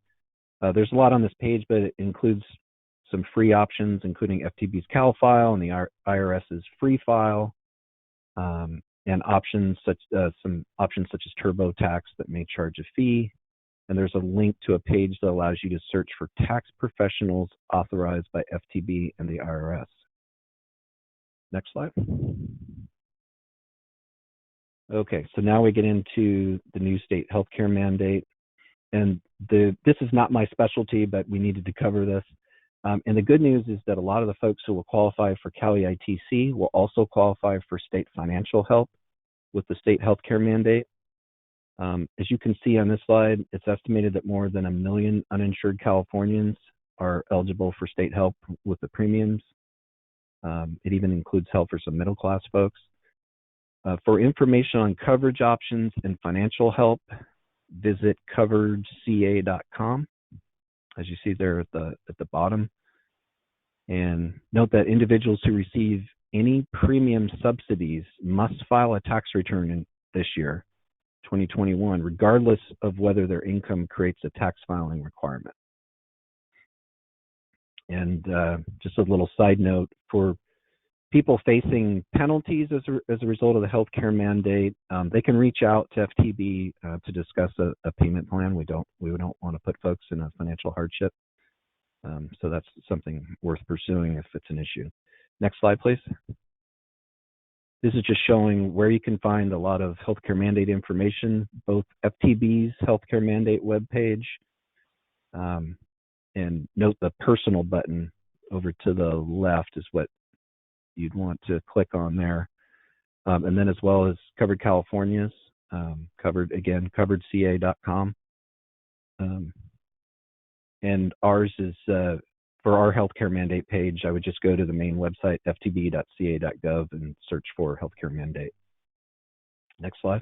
there's a lot on this page, but it includes some free options, including FTB's Cal File and the IRS's Free File, and options some options such as TurboTax that may charge a fee. And there's a link to a page that allows you to search for tax professionals authorized by FTB and the IRS. Next slide. Okay, so now we get into the new state healthcare mandate. And this is not my specialty, but we needed to cover this. And the good news is that a lot of the folks who will qualify for CalEITC will also qualify for state financial help with the state healthcare mandate. As you can see on this slide, it's estimated that more than 1 million uninsured Californians are eligible for state help with the premiums. It even includes help for some middle class folks. For information on coverage options and financial help, visit coveredca.com, as you see there at the bottom. And note that individuals who receive any premium subsidies must file a tax return this year, 2021, regardless of whether their income creates a tax filing requirement. And just a little side note, for people facing penalties as a result of the healthcare mandate, they can reach out to FTB to discuss a payment plan. We don't want to put folks in a financial hardship. So that's something worth pursuing if it's an issue. Next slide, please. This is just showing where you can find a lot of healthcare mandate information, both FTB's healthcare mandate webpage, and note the personal button over to the left is what you'd want to click on there. And then as well as Covered California's, coveredca.com. And ours is, for our healthcare mandate page, I would just go to the main website, ftb.ca.gov, and search for healthcare mandate. Next slide.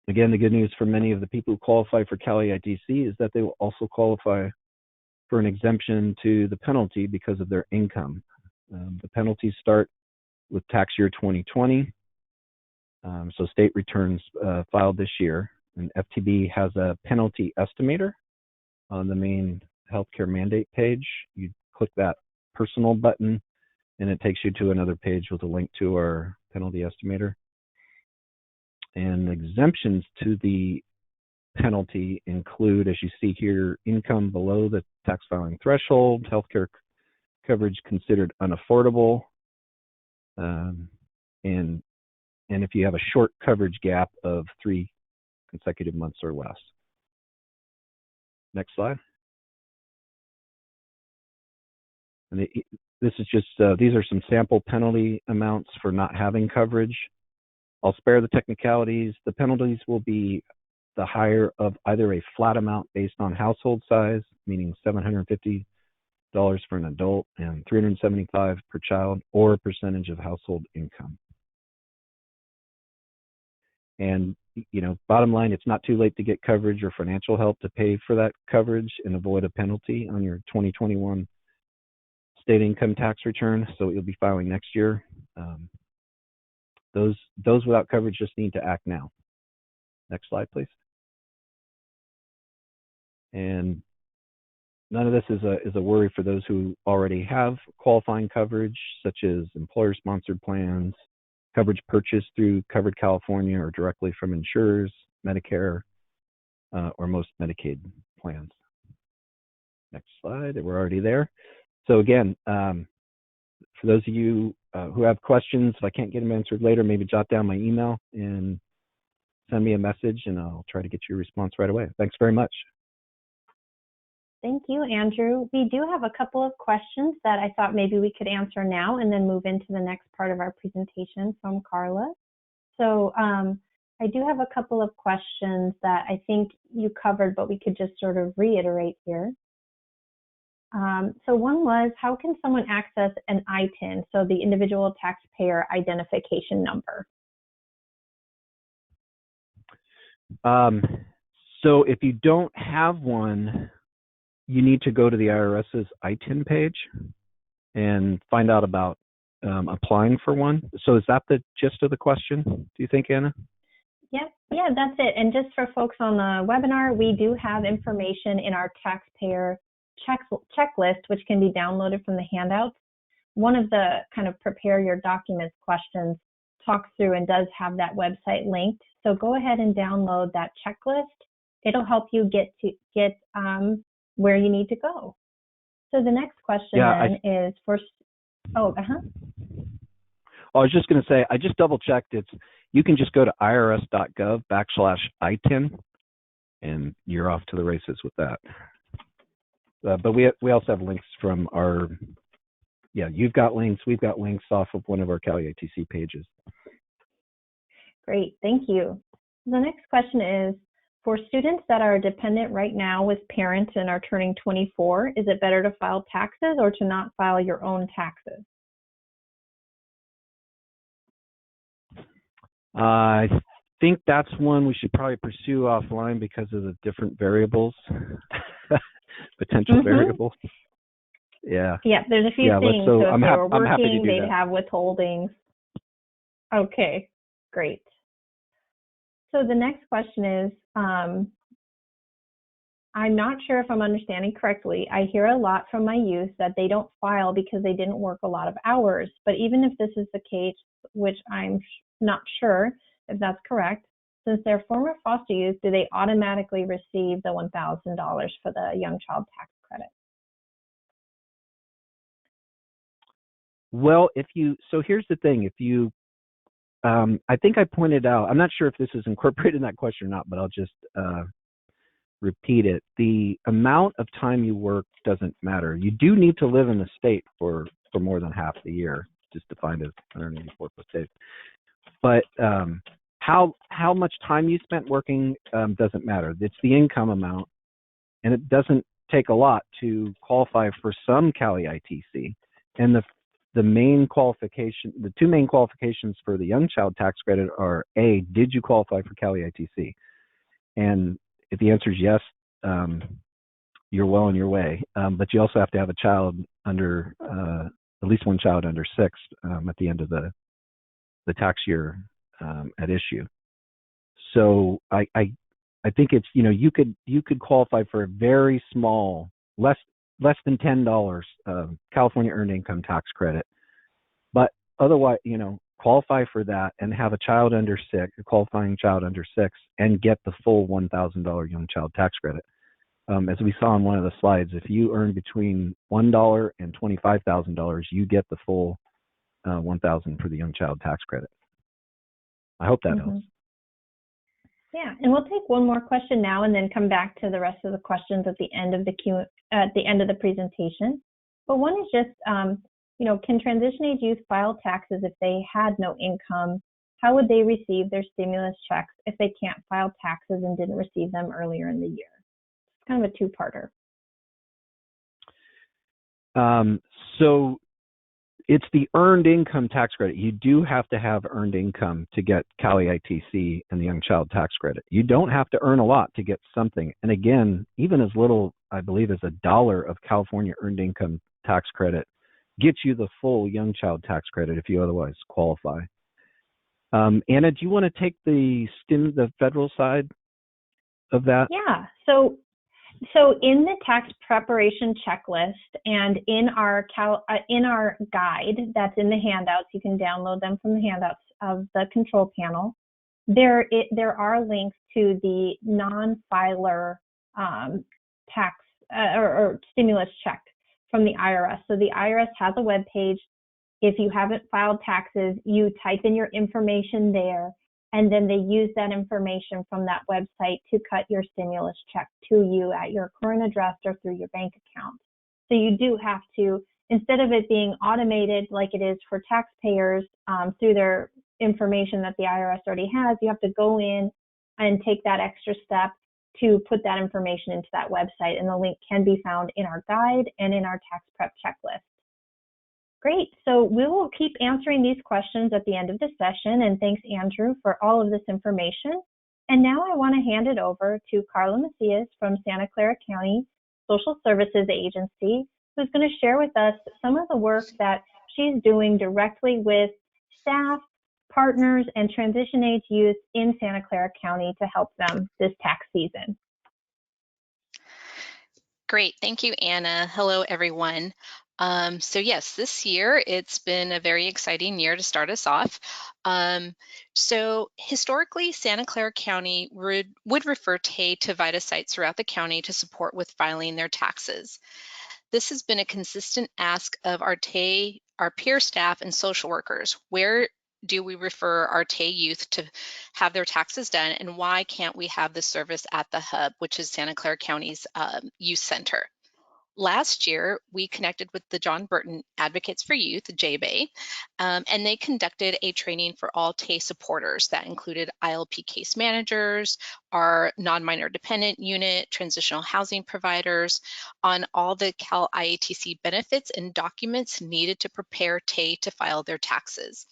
Again, the good news for many of the people who qualify for CalEITC is that they will also qualify for an exemption to the penalty because of their income. The penalties start with tax year 2020, so state returns filed this year, and FTB has a penalty estimator on the main healthcare mandate page. You click that personal button, and it takes you to another page with a link to our penalty estimator. And exemptions to the penalty include, as you see here, income below the tax filing threshold, healthcare coverage considered unaffordable, and if you have a short coverage gap of 3 consecutive months or less. Next slide. And this is just, these are some sample penalty amounts for not having coverage. I'll spare the technicalities. The penalties will be the higher of either a flat amount based on household size, meaning $750 for an adult and $375 per child, or a percentage of household income. And, you know, bottom line, it's not too late to get coverage or financial help to pay for that coverage and avoid a penalty on your 2021 state income tax return. So you'll be filing next year. Those without coverage just need to act now. Next slide, please. And none of this is a worry for those who already have qualifying coverage, such as employer-sponsored plans, coverage purchased through Covered California or directly from insurers, Medicare, or most Medicaid plans. Next slide, we're already there. So again, for those of you who have questions, if I can't get them answered later, maybe jot down my email and send me a message and I'll try to get you a response right away. Thanks very much. Thank you, Andrew. We do have a couple of questions that I thought maybe we could answer now and then move into the next part of our presentation from Carla. So I do have a couple of questions that I think you covered, but we could just sort of reiterate here. So one was, how can someone access an ITIN, so the individual taxpayer identification number? So if you don't have one, you need to go to the IRS's ITIN page and find out about applying for one. So is that the gist of the question, do you think, Anna? Yeah, that's it. And just for folks on the webinar, we do have information in our taxpayer checklist, which can be downloaded from the handouts. One of the kind of prepare your documents questions talks through and does have that website linked. So go ahead and download that checklist. It'll help you get where you need to go. So the next question is for, I was just going to say, I just double checked. You can just go to irs.gov/ITIN, and you're off to the races with that. But we also have links from our, you've got links, we've got links off of one of our CalEITC pages. Great, thank you. The next question is, for students that are dependent right now with parents and are turning 24, is it better to file taxes or to not file your own taxes? I think that's one we should probably pursue offline because of the different variables, potential variables. Yeah, there's a few things. So if I'm they were happy to working, do they'd that. have withholdings. Okay, great. So the next question is, I'm not sure if I'm understanding correctly. I hear a lot from my youth that they don't file because they didn't work a lot of hours. But even if this is the case, which I'm not sure if that's correct, since they're former foster youth, do they automatically receive the $1,000 for the young child tax credit? Well, so here's the thing. I think I pointed out, I'm not sure if this is incorporated in that question or not, but I'll just repeat it. The amount of time you work doesn't matter. You do need to live in the state for more than half the year, just defined as 184 plus days. But how much time you spent working doesn't matter. It's the income amount, and it doesn't take a lot to qualify for some CalEITC. And the two main qualifications for the young child tax credit are, A, did you qualify for CalEITC? And if the answer is yes, you're well on your way. But you also have to have a child under, at least one child under 6 at the end of the tax year at issue. So I think it's, you could qualify for a very small, less than $10 California Earned Income Tax Credit, but otherwise, qualify for that and have a child under 6, a qualifying child under 6, and get the full $1,000 young child tax credit. As we saw on one of the slides, if you earn between $1 and $25,000, you get the full $1,000 for the young child tax creded. I hope that helps. Yeah, and we'll take one more question now and then come back to the rest of the questions at the end of the presentation. But one is just, can transition age youth file taxes if they had no income? How would they receive their stimulus checks if they can't file taxes and didn't receive them earlier in the year? It's kind of a two-parter. So it's the earned income tax credit. You do have to have earned income to get CalEITC and the young child tax credit. You don't have to earn a lot to get something. And again, even as little, I believe, as $1 of California earned income tax credit gets you the full young child tax credit if you otherwise qualify. Anna, do you want to take the federal side of that? Yeah. So in the tax preparation checklist and in our guide that's in the handouts, you can download them from the handouts of the control panel. There are links to the non-filer tax or stimulus check from the IRS. So the IRS has a web page. If you haven't filed taxes, you type in your information there, and then they use that information from that website to cut your stimulus check to you at your current address or through your bank account. So you do have to, instead of it being automated like it is for taxpayers through their information that the IRS already has, you have to go in and take that extra step to put that information into that website. And the link can be found in our guide and in our tax prep checklist. Great, so we will keep answering these questions at the end of the session, and thanks Andrew for all of this information. And now I want to hand it over to Carla Macias from Santa Clara County Social Services Agency, who's going to share with us some of the work that she's doing directly with staff, partners, and transition age youth in Santa Clara County to help them this tax season. Great, thank you, Anna. Hello, everyone. So yes, this year it's been a very exciting year to start us off. So historically, Santa Clara County would refer TAY to VITA sites throughout the county to support with filing their taxes. This has been a consistent ask of our TAY, our peer staff, and social workers. Where do we refer our TAY youth to have their taxes done, and why can't we have this service at the hub, which is Santa Clara County's youth center? Last year, we connected with the John Burton Advocates for Youth, JBAY, and they conducted a training for all TAY supporters that included ILP case managers, our non-minor dependent unit, transitional housing providers, on all the CalEITC benefits and documents needed to prepare TAY to file their taxes.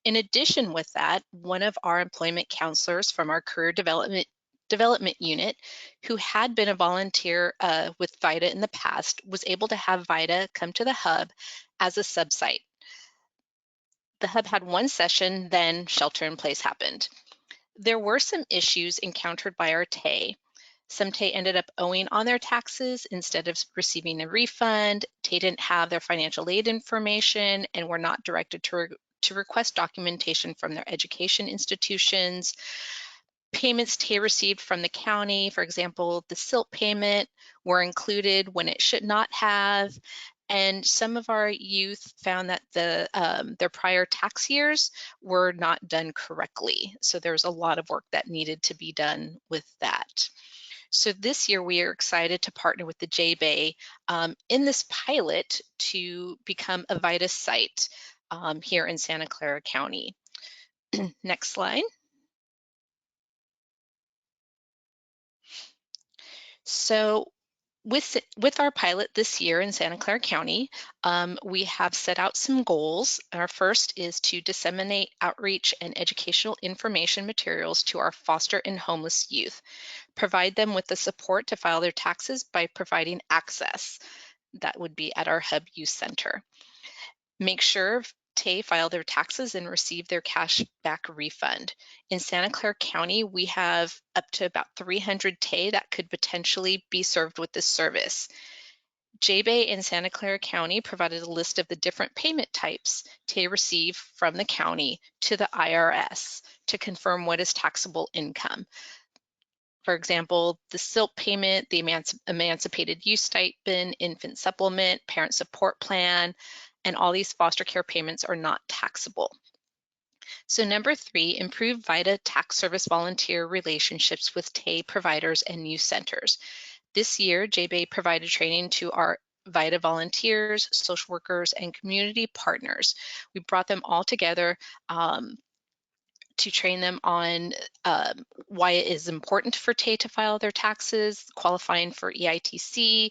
In addition with that, one of our employment counselors from our career development unit, who had been a volunteer with VITA in the past, was able to have VITA come to the hub as a sub-site. The hub had one session, then shelter in place happened. There were some issues encountered by our TAY. Some TAY ended up owing on their taxes instead of receiving a refund. TAY didn't have their financial aid information and were not directed to request documentation from their education institutions. Payments TAY received from the county, for example, the SILT payment, were included when it should not have. And some of our youth found that their prior tax years were not done correctly. So there's a lot of work that needed to be done with that. So this year we are excited to partner with the JBAY in this pilot to become a VITA site here in Santa Clara County. Next slide. So with our pilot this year in Santa Clara County, we have set out some goals. Our first is to disseminate outreach and educational information materials to our foster and homeless youth, provide them with the support to file their taxes by providing access. That would be at our Hub Youth Center. Make sure TAY file their taxes and receive their cash back refund. In Santa Clara County, we have up to about 300 TAY that could potentially be served with this service. JBAY in Santa Clara County provided a list of the different payment types TAY receive from the county to the IRS to confirm what is taxable income. For example, the SILT payment, the Emancipated Youth Stipend, Infant Supplement, Parent Support Plan, and all these foster care payments are not taxable. So number 3, improve VITA tax service volunteer relationships with TAY providers and youth centers. This year, JBAY provided training to our VITA volunteers, social workers, and community partners. We brought them all together to train them on why it is important for TAY to file their taxes, qualifying for EITC,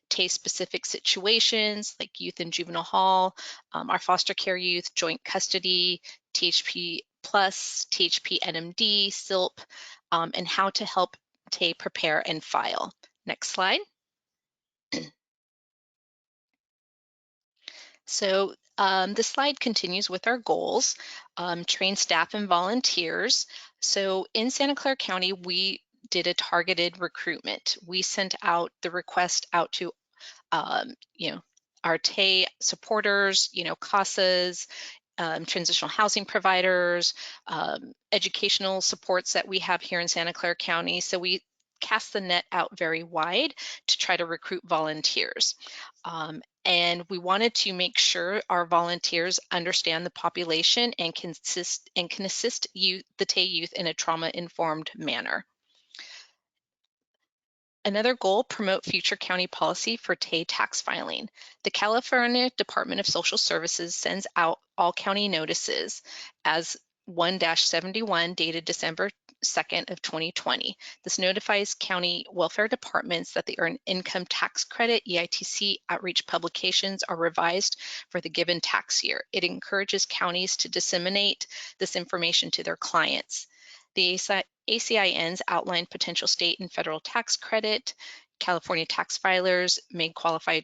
TAY-specific situations like youth and juvenile hall, our foster care youth, joint custody, THP Plus, THP NMD, SILP, and how to help TAY prepare and file. Next slide. So the slide continues with our goals, train staff and volunteers. So in Santa Clara County, we did a targeted recruitment. We sent out the request out to, our TAY supporters, CASAs, transitional housing providers, educational supports that we have here in Santa Clara County. So we cast the net out very wide to try to recruit volunteers. And we wanted to make sure our volunteers understand the population and can assist the TAY youth in a trauma-informed manner. Another goal, promote future county policy for TAY tax filing. The California Department of Social Services sends out all county notices as 1-71 dated December 2nd of 2020. This notifies county welfare departments that the Earned Income Tax Credit, EITC, outreach publications are revised for the given tax year. It encourages counties to disseminate this information to their clients. The ACINs outline potential state and federal tax credit, California tax filers may qualify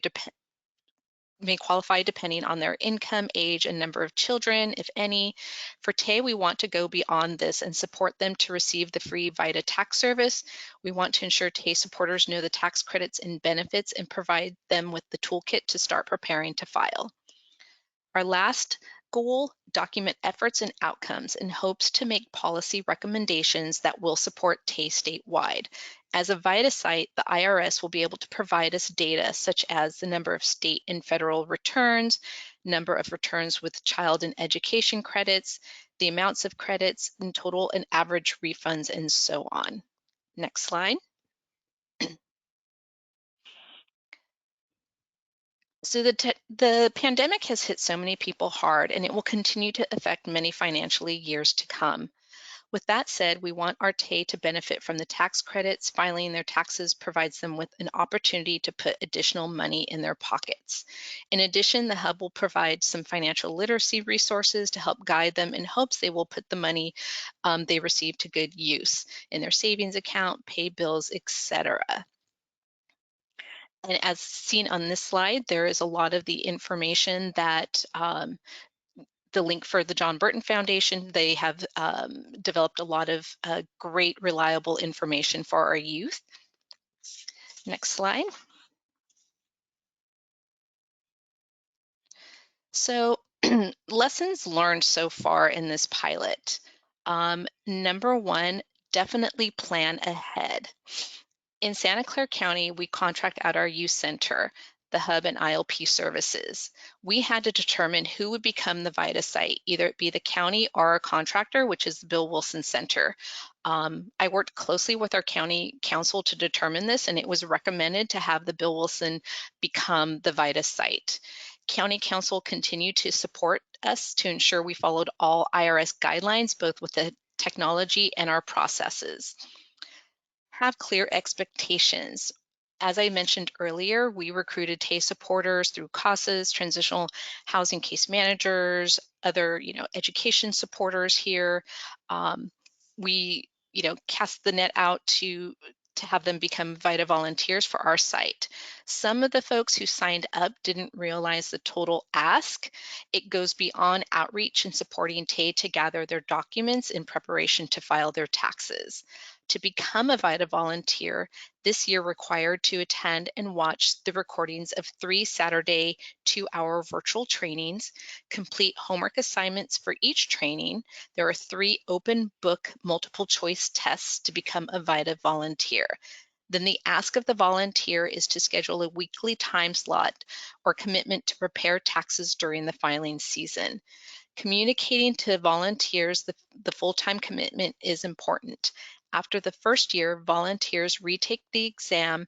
depending on their income, age, and number of children, if any. For TAY, we want to go beyond this and support them to receive the free VITA tax service. We want to ensure TAY supporters know the tax credits and benefits and provide them with the toolkit to start preparing to file. Our last goal, document efforts and outcomes in hopes to make policy recommendations that will support TAY statewide. As a VITA site, the IRS will be able to provide us data such as the number of state and federal returns, number of returns with child and education credits, the amounts of credits in total and average refunds, and so on. Next slide. So the pandemic has hit so many people hard, and it will continue to affect many financially years to come. With that said, we want our TAY to benefit from the tax credits. Filing their taxes provides them with an opportunity to put additional money in their pockets. In addition, the Hub will provide some financial literacy resources to help guide them in hopes they will put the money they receive to good use in their savings account, pay bills, etc. And as seen on this slide, there is a lot of the information that the link for the John Burton Foundation. They have developed a lot of great, reliable information for our youth. Next slide. So lessons learned so far in this pilot. Number one, definitely plan ahead. In Santa Clara County, we contract out our youth center, the Hub and ILP services. We had to determine who would become the VITA site, either it be the county or our contractor, which is the Bill Wilson Center. I worked closely with our county council to determine this, and it was recommended to have the Bill Wilson become the VITA site. County council continued to support us to ensure we followed all IRS guidelines, both with the technology and our processes. Have clear expectations. As I mentioned earlier, we recruited TAY supporters through CASAs, transitional housing case managers, other education supporters here. We cast the net out to have them become VITA volunteers for our site. Some of the folks who signed up didn't realize the total ask. It goes beyond outreach and supporting TAY to gather their documents in preparation to file their taxes. To become a VITA volunteer, this year required to attend and watch the recordings of 3 Saturday 2-hour virtual trainings, complete homework assignments for each training. There are 3 open book multiple choice tests to become a VITA volunteer. Then the ask of the volunteer is to schedule a weekly time slot or commitment to prepare taxes during the filing season. Communicating to volunteers the full-time commitment is important. After the first year, volunteers retake the exam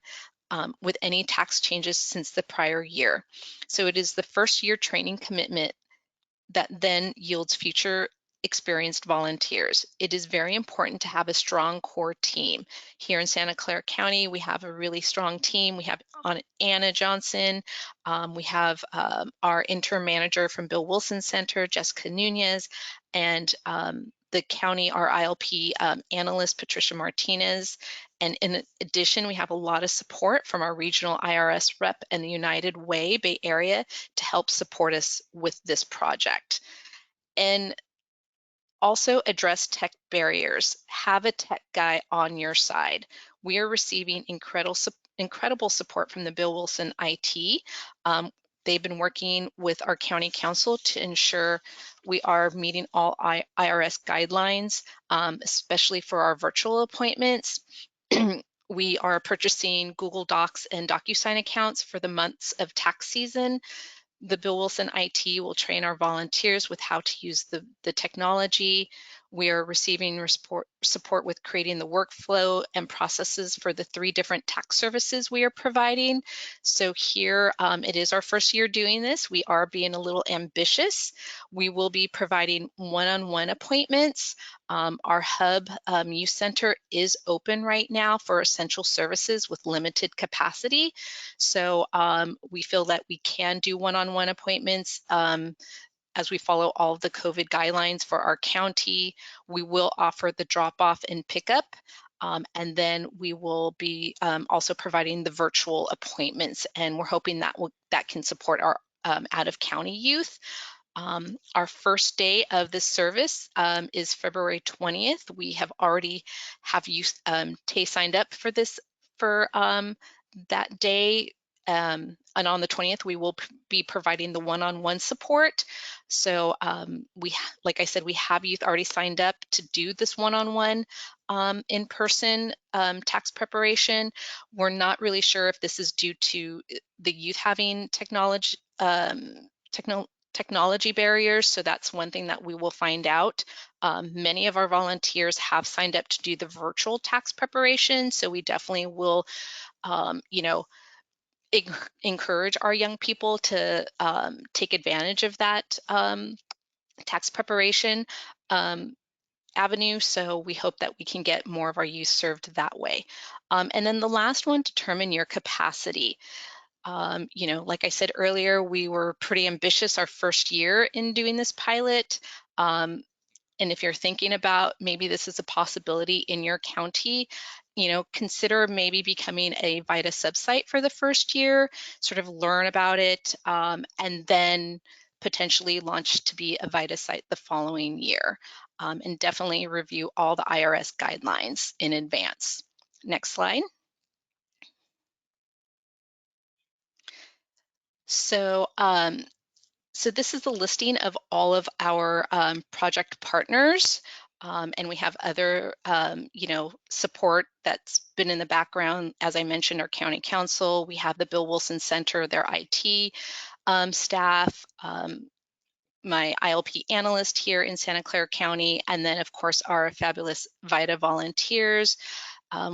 with any tax changes since the prior year. So it is the first year training commitment that then yields future experienced volunteers. It is very important to have a strong core team. Here in Santa Clara County, we have a really strong team. We have Anna Johnson. We have our intern manager from Bill Wilson Center, Jessica Nunez, and the county, our ILP analyst, Patricia Martinez. And in addition, we have a lot of support from our regional IRS rep and the United Way Bay Area to help support us with this project. And also address tech barriers. Have a tech guy on your side. We are receiving incredible support from the Bill Wilson IT. They've been working with our county council to ensure we are meeting all IRS guidelines, especially for our virtual appointments. We are purchasing Google Docs and DocuSign accounts for the months of tax season. The Bill Wilson IT will train our volunteers with how to use the technology. We are receiving support with creating the workflow and processes for the 3 different tax services we are providing. So here, it is our first year doing this. We are being a little ambitious. We will be providing one-on-one appointments. Our Hub Youth Center is open right now for essential services with limited capacity. So we feel that we can do one-on-one appointments as we follow all of the COVID guidelines for our county. We will offer the drop-off and pickup. And then we will be also providing the virtual appointments, and we're hoping that that can support our out-of-county youth. Our first day of this service is February 20th. We have already have youth signed up for this for that day. And on the 20th, we will be providing the one-on-one support. So like I said, we have youth already signed up to do this one-on-one in-person tax preparation. We're not really sure if this is due to the youth having technology barriers, so that's one thing that we will find out. Many of our volunteers have signed up to do the virtual tax preparation, so we definitely will, encourage our young people to take advantage of that tax preparation avenue. So we hope that we can get more of our youth served that way. And then the last one, determine your capacity. Like I said earlier, we were pretty ambitious our first year in doing this pilot. And if you're thinking about maybe this is a possibility in your county, consider maybe becoming a VITA subsite for the first year, sort of learn about it, and then potentially launch to be a VITA site the following year. And definitely review all the IRS guidelines in advance. Next slide. So, so this is the listing of all of our project partners, and we have other, support that's been in the background. As I mentioned, our county council, we have the Bill Wilson Center, their IT staff, my ILP analyst here in Santa Clara County, and then of course our fabulous VITA volunteers.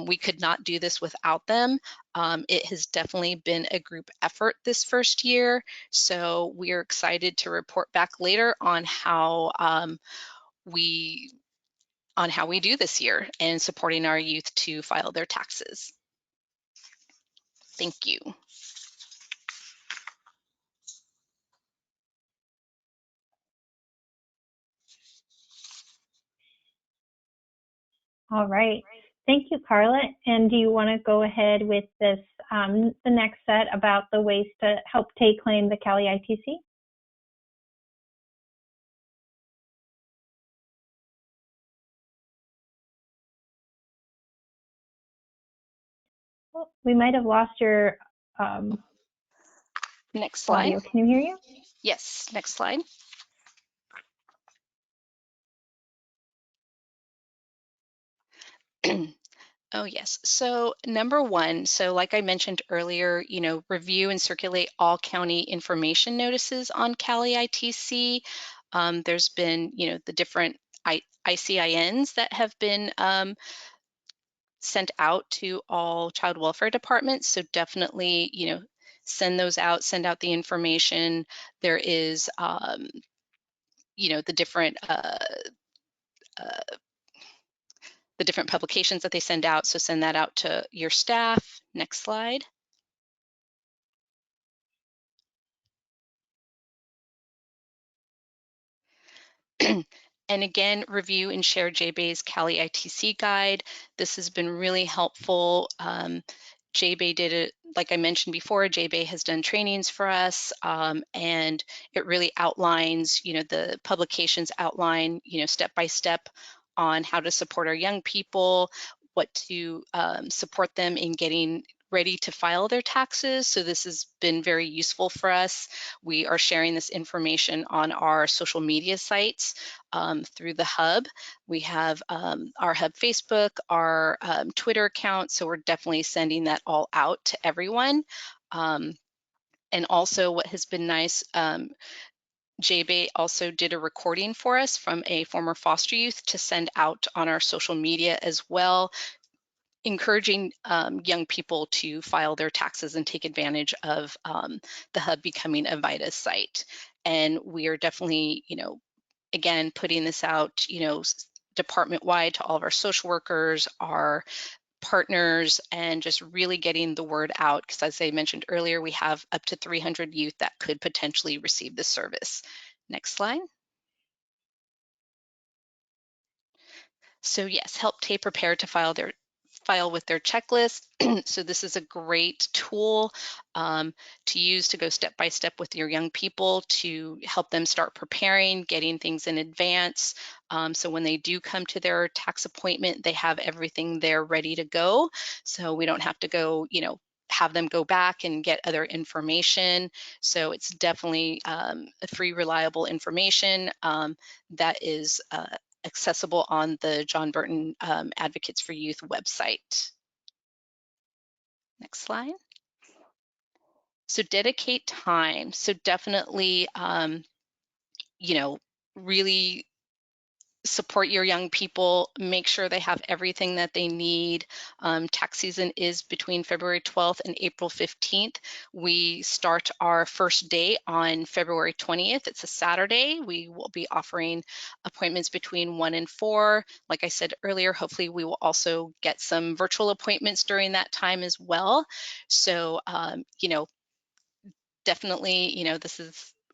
We could not do this without them. It has definitely been a group effort this first year, so we are excited to report back later on how we do this year and supporting our youth to file their taxes. Thank you. All right. Thank you, Carla. And do you want to go ahead with this, the next set about the ways to help take claim the CalEITC? Oh, we might have lost your next slide. audio. Can you hear you? Yes, next slide. Oh, yes. So number one, so like I mentioned earlier, review and circulate all county information notices on CalEITC. There's been, the different ICINs that have been sent out to all child welfare departments. So definitely, send those out, send out the information. There is, the different publications that they send out. So send that out to your staff. Next slide. And again, review and share JBay's CalEITC guide. This has been really helpful. JBay did it, like I mentioned before, JBay has done trainings for us, and it really outlines, the publications outline, step by step on how to support our young people, what to support them in getting ready to file their taxes. So this has been very useful for us. We are sharing this information on our social media sites through the hub. We have our hub Facebook, our Twitter account, so we're definitely sending that all out to everyone. And also what has been nice, JBay also did a recording for us from a former foster youth to send out on our social media as well, encouraging young people to file their taxes and take advantage of the hub becoming a VITA site. And we are definitely, again, putting this out, department-wide to all of our social workers, our partners, and just really getting the word out, because as I mentioned earlier, we have up to 300 youth that could potentially receive this service. Next slide. So yes, help prepare to file their file with their checklist. So this is a great tool to use to go step by step with your young people to help them start preparing, getting things in advance. So when they do come to their tax appointment, they have everything there ready to go. So we don't have to go, have them go back and get other information. So it's definitely a free, reliable information that is accessible on the John Burton Advocates for Youth website. Next slide. So dedicate time. So definitely, really support your young people, make sure they have everything that they need. Tax season is between February 12th and April 15th. We start our first day on February 20th. It's a Saturday. We will be offering appointments between 1 and 4. Like I said earlier, hopefully we will also get some virtual appointments during that time as well. So, definitely,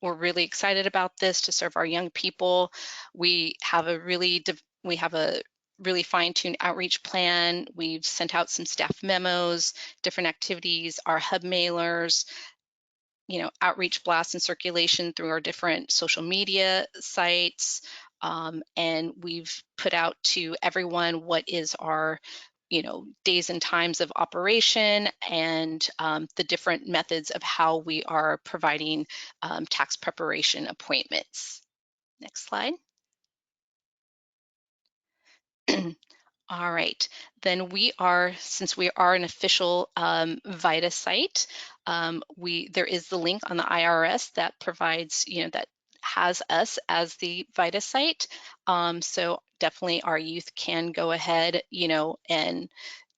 we're really excited about this to serve our young people. We have a really fine-tuned outreach plan. We've sent out some staff memos, different activities, our hub mailers, outreach blasts and circulation through our different social media sites. And we've put out to everyone what is our days and times of operation and the different methods of how we are providing tax preparation appointments. Next slide. All right, then since we are an official VITA site, there is the link on the IRS that provides, that has us as the VITA site. So definitely our youth can go ahead, and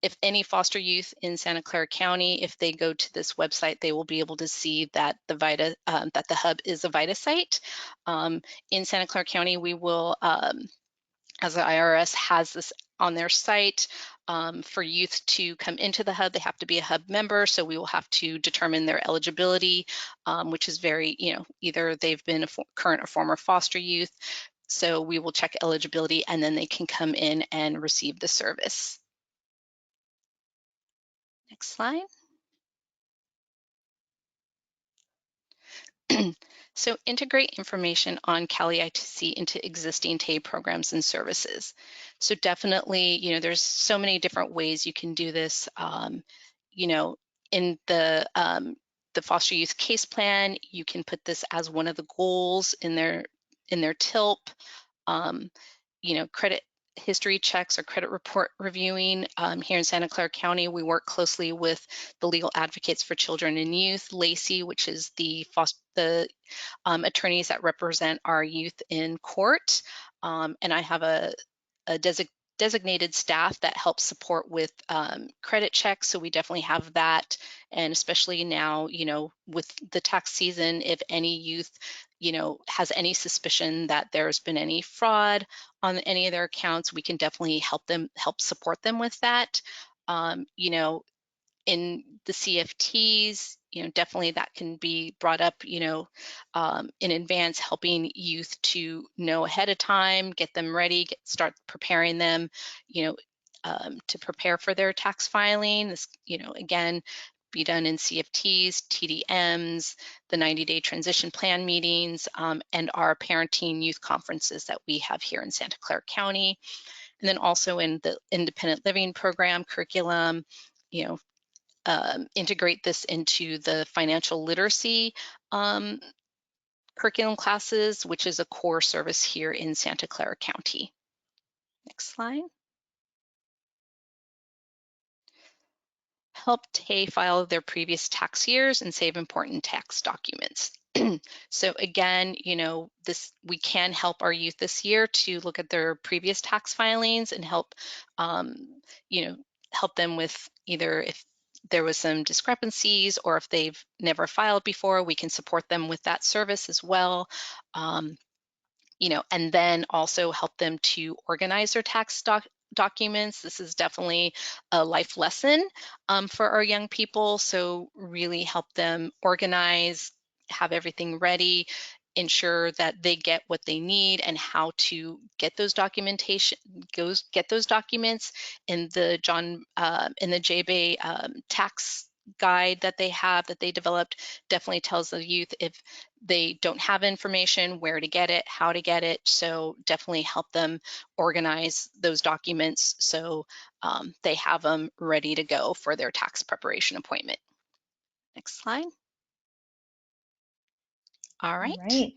if any foster youth in Santa Clara County, if they go to this website, they will be able to see that the VITA, that the hub is a VITA site. In Santa Clara County, we will, as the IRS has this on their site, for youth to come into the hub, they have to be a hub member. So we will have to determine their eligibility, which is very, either they've been a current or former foster youth. So we will check eligibility and then they can come in and receive the service. Next slide. So integrate information on CalEITC into existing TAE programs and services. So definitely, there's so many different ways you can do this. In the foster youth case plan, you can put this as one of the goals in their TILP. Credit history checks or credit report reviewing. Here in Santa Clara County, we work closely with the Legal Advocates for Children and Youth, LACY, which is the attorneys that represent our youth in court. And I have a designated staff that helps support with credit checks. So we definitely have that. And especially now, with the tax season, if any youth, has any suspicion that there's been any fraud on any of their accounts, we can definitely help support them with that. In the CFTs, definitely that can be brought up, in advance, helping youth to know ahead of time, get them ready, start preparing them, to prepare for their tax filing. This, again, be done in CFTs, TDMs, the 90-day transition plan meetings, and our parenting youth conferences that we have here in Santa Clara County. And then also in the independent living program curriculum, integrate this into the financial literacy curriculum classes, which is a core service here in Santa Clara County. Next slide. Help TAE file their previous tax years and save important tax documents. So again, we can help our youth this year to look at their previous tax filings and help, help them with either if there was some discrepancies or if they've never filed before, we can support them with that service as well. And then also help them to organize their tax documents. This is definitely a life lesson for our young people. So really help them organize, have everything ready. ensure that they get what they need and how to get those documents in the JBay tax guide that they have, that they developed, definitely tells the youth if they don't have information, where to get it, how to get it. So definitely help them organize those documents so they have them ready to go for their tax preparation appointment. Next slide. All right. All right.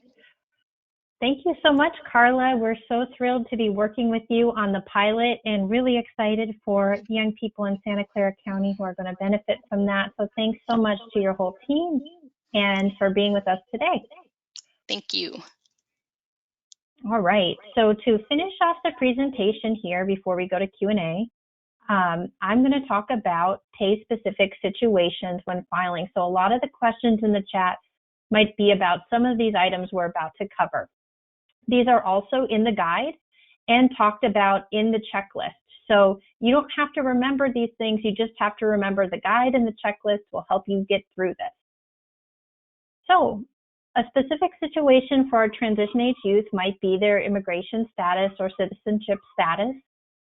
Thank you so much, Carla. We're so thrilled to be working with you on the pilot and really excited for young people in Santa Clara County who are going to benefit from that. So thanks so much to your whole team and for being with us today. Thank you. All right. So to finish off the presentation here before we go to Q&A, I'm going to talk about pay-specific situations when filing. So a lot of the questions in the chat might be about some of these items we're about to cover. These are also in the guide and talked about in the checklist. So you don't have to remember these things. You just have to remember the guide, and the checklist will help you get through this. So a specific situation for our transition age youth might be their immigration status or citizenship status.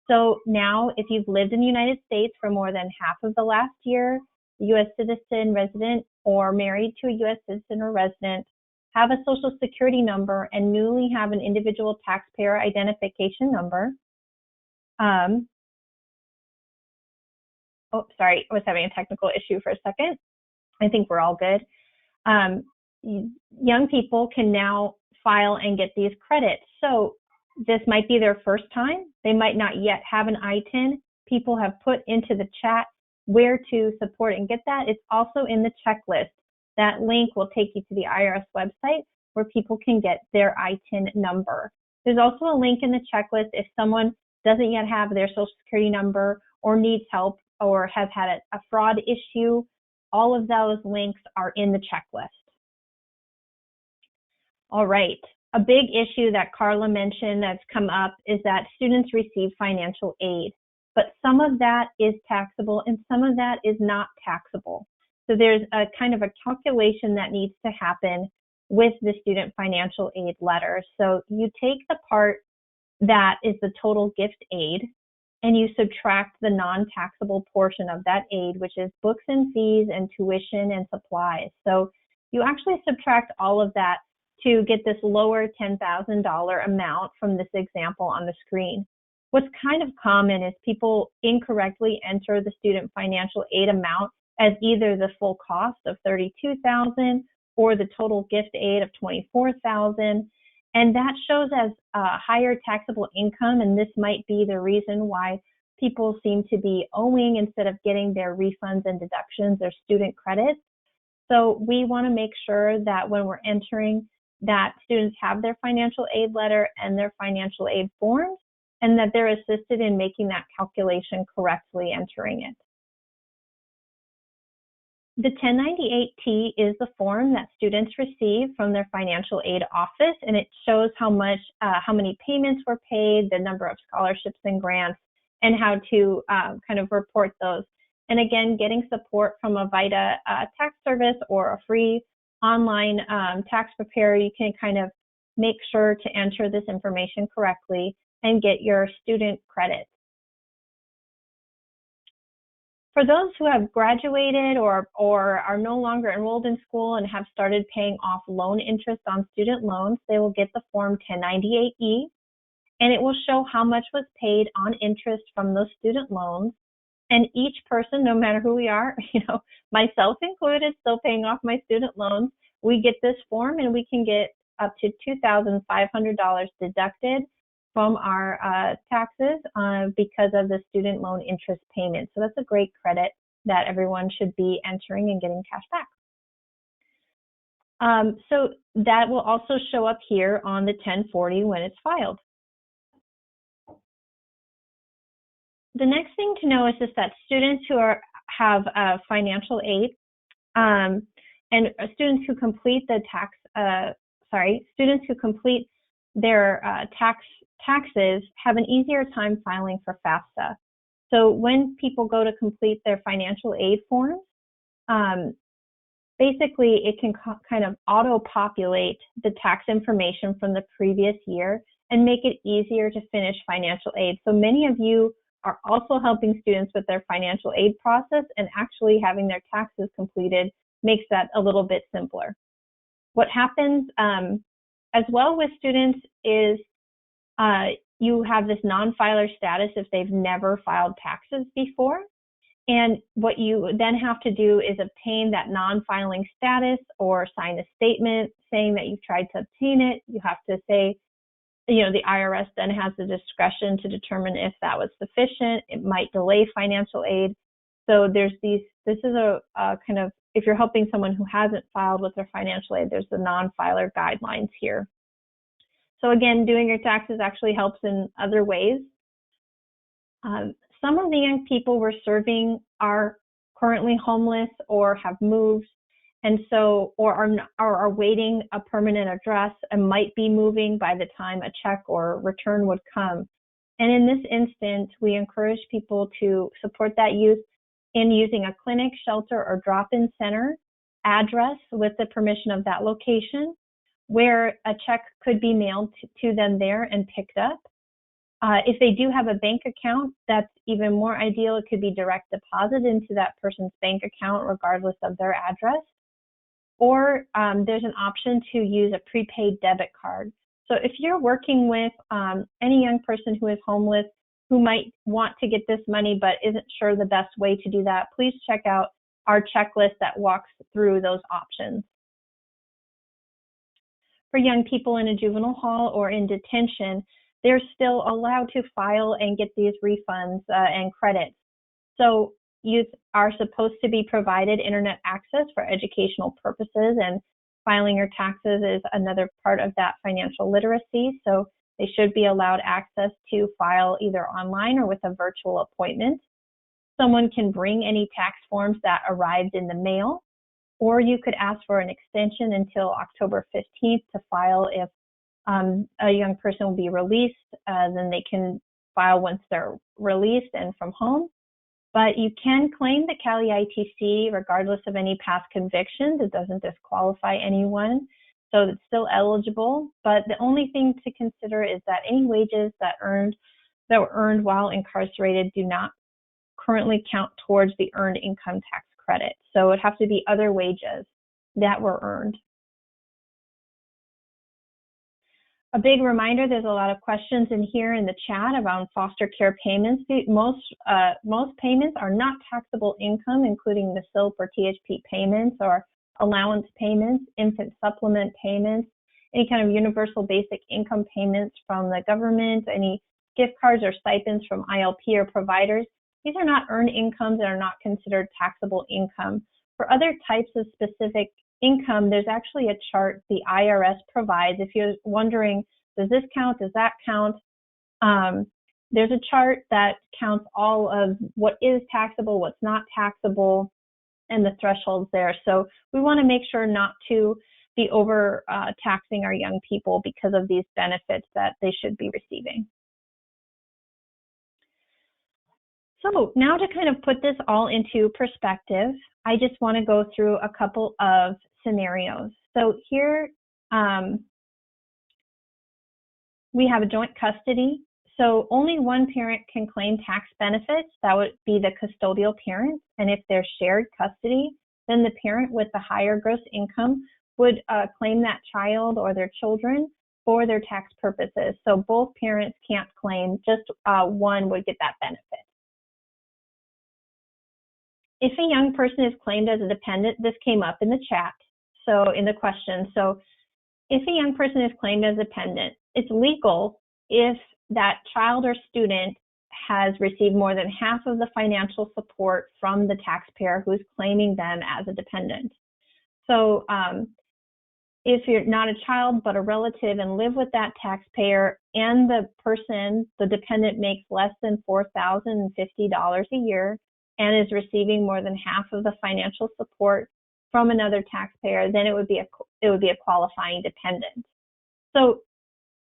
So now, if you've lived in the United States for more than half of the last year, U.S. citizen, resident, or married to a U.S. citizen or resident, have a Social Security number, and newly have an individual taxpayer identification number. Oh, sorry, I was having a technical issue for a second. I think we're all good. Young people can now file and get these credits. So this might be their first time. They might not yet have an ITIN. People have put into the chat where to support and get that. It's also in the checklist. That link will take you to the IRS website where people can get their ITIN number. There's also a link in the checklist if someone doesn't yet have their Social Security number or needs help or has had a fraud issue. All of those links are in the checklist. All right. A big issue that Carla mentioned that's come up is that students receive financial aid, but some of that is taxable and some of that is not taxable. So there's a kind of a calculation that needs to happen with the student financial aid letter. So you take the part that is the total gift aid and you subtract the non-taxable portion of that aid, which is books and fees and tuition and supplies. So you actually subtract all of that to get this lower $10,000 amount from this example on the screen. What's kind of common is people incorrectly enter the student financial aid amount as either the full cost of $32,000 or the total gift aid of $24,000. And that shows as higher taxable income, and this might be the reason why people seem to be owing instead of getting their refunds and deductions or student credits. So we want to make sure that when we're entering that students have their financial aid letter and their financial aid forms, and that they're assisted in making that calculation correctly, entering it. The 1098-T is the form that students receive from their financial aid office, and it shows how many payments were paid, the number of scholarships and grants, and how to kind of report those. And again, getting support from a VITA tax service or a free online tax preparer, you can kind of make sure to enter this information correctly and get your student credit. For those who have graduated or are no longer enrolled in school and have started paying off loan interest on student loans, they will get the Form 1098-E, and it will show how much was paid on interest from those student loans. And each person, no matter who we are, myself included, still paying off my student loans, we get this form and we can get up to $2,500 deducted from our taxes because of the student loan interest payment. So that's a great credit that everyone should be entering and getting cash back. So that will also show up here on the 1040 when it's filed. The next thing to know is just that students who have financial aid and students who complete the students who complete their taxes have an easier time filing for FAFSA. So when people go to complete their financial aid forms, basically it can kind of auto-populate the tax information from the previous year and make it easier to finish financial aid. So many of you are also helping students with their financial aid process, and actually having their taxes completed makes that a little bit simpler. What happens as well with students is you have this non-filer status if they've never filed taxes before. And what you then have to do is obtain that non-filing status or sign a statement saying that you've tried to obtain it. You have to say, you know, the IRS then has the discretion to determine if that was sufficient. It might delay financial aid. So there's these, this is a kind of, if you're helping someone who hasn't filed with their financial aid, there's the non-filer guidelines here. So again, doing your taxes actually helps in other ways. Some of the young people we're serving are currently homeless or have moved, and so, or are awaiting a permanent address and might be moving by the time a check or return would come. And in this instance, we encourage people to support that youth in using a clinic, shelter, or drop-in center address with the permission of that location, where a check could be mailed to them there and picked up. If they do have a bank account, that's even more ideal. It could be direct deposit into that person's bank account regardless of their address. Or there's an option to use a prepaid debit card. So if you're working with any young person who is homeless, who might want to get this money but isn't sure the best way to do that, please check out our checklist that walks through those options. For young people in a juvenile hall or in detention, they're still allowed to file and get these refunds and credits. So youth are supposed to be provided internet access for educational purposes, and filing your taxes is another part of that financial literacy. So they should be allowed access to file either online or with a virtual appointment. Someone can bring any tax forms that arrived in the mail, or you could ask for an extension until October 15th to file. If a young person will be released, then they can file once they're released and from home. But you can claim the CalEITC regardless of any past convictions. It doesn't disqualify anyone, so it's still eligible. But the only thing to consider is that any wages that were earned while incarcerated do not currently count towards the earned income tax credit. So it have to be other wages that were earned. A big reminder, there's a lot of questions in here in the chat about foster care payments. Most payments are not taxable income, including the SILP or THP payments or allowance payments, infant supplement payments, any kind of universal basic income payments from the government, any gift cards or stipends from ILP or providers. These are not earned incomes and are not considered taxable income. For other types of specific income, there's actually a chart the IRS provides. If you're wondering, does this count, does that count? There's a chart that counts all of what is taxable, what's not taxable, and the thresholds there. So we want to make sure not to be over taxing our young people because of these benefits that they should be receiving. So now to kind of put this all into perspective, I just want to go through a couple of scenarios. So here we have a joint custody. So only one parent can claim tax benefits. That would be the custodial parent. And if there's shared custody, then the parent with the higher gross income would claim that child or their children for their tax purposes. So both parents can't claim, just one would get that benefit. If a young person is claimed as a dependent, this came up in the chat, so in the question. So if a young person is claimed as a dependent, it's legal if that child or student has received more than half of the financial support from the taxpayer who's claiming them as a dependent. So if you're not a child but a relative and live with that taxpayer, and the person, the dependent, makes less than $4,050 a year, and is receiving more than half of the financial support from another taxpayer, then it would be a qualifying dependent. So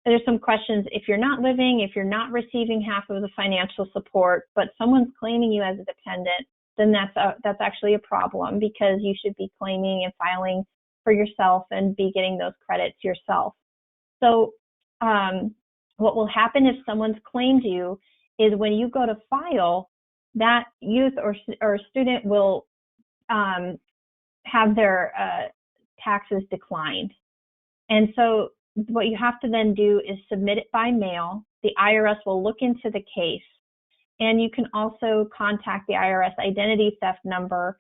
there's some questions. If you're not living, if you're not receiving half of the financial support, but someone's claiming you as a dependent, then that's actually a problem, because you should be claiming and filing for yourself and be getting those credits yourself. So what will happen if someone's claimed you is when you go to file, that youth or student will have their taxes declined. And so what you have to then do is submit it by mail. The IRS will look into the case, and you can also contact the IRS identity theft number.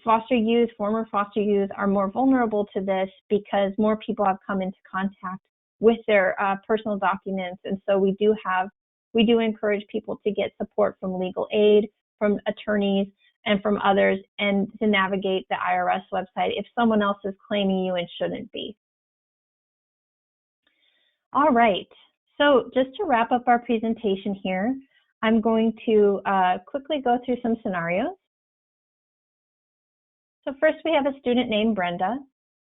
Foster youth, former foster youth are more vulnerable to this because more people have come into contact with their personal documents. And so we do encourage people to get support from legal aid, from attorneys, and from others, and to navigate the IRS website if someone else is claiming you and shouldn't be. All right, so just to wrap up our presentation here, I'm going to quickly go through some scenarios. So first we have a student named Brenda,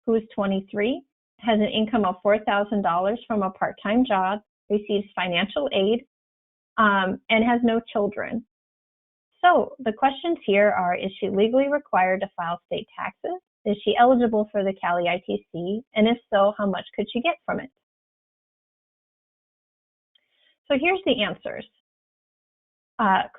who is 23, has an income of $4,000 from a part-time job, receives financial aid, and has no children. So the questions here are, is she legally required to file state taxes? Is she eligible for the CalEITC? And if so, how much could she get from it? So here's the answers.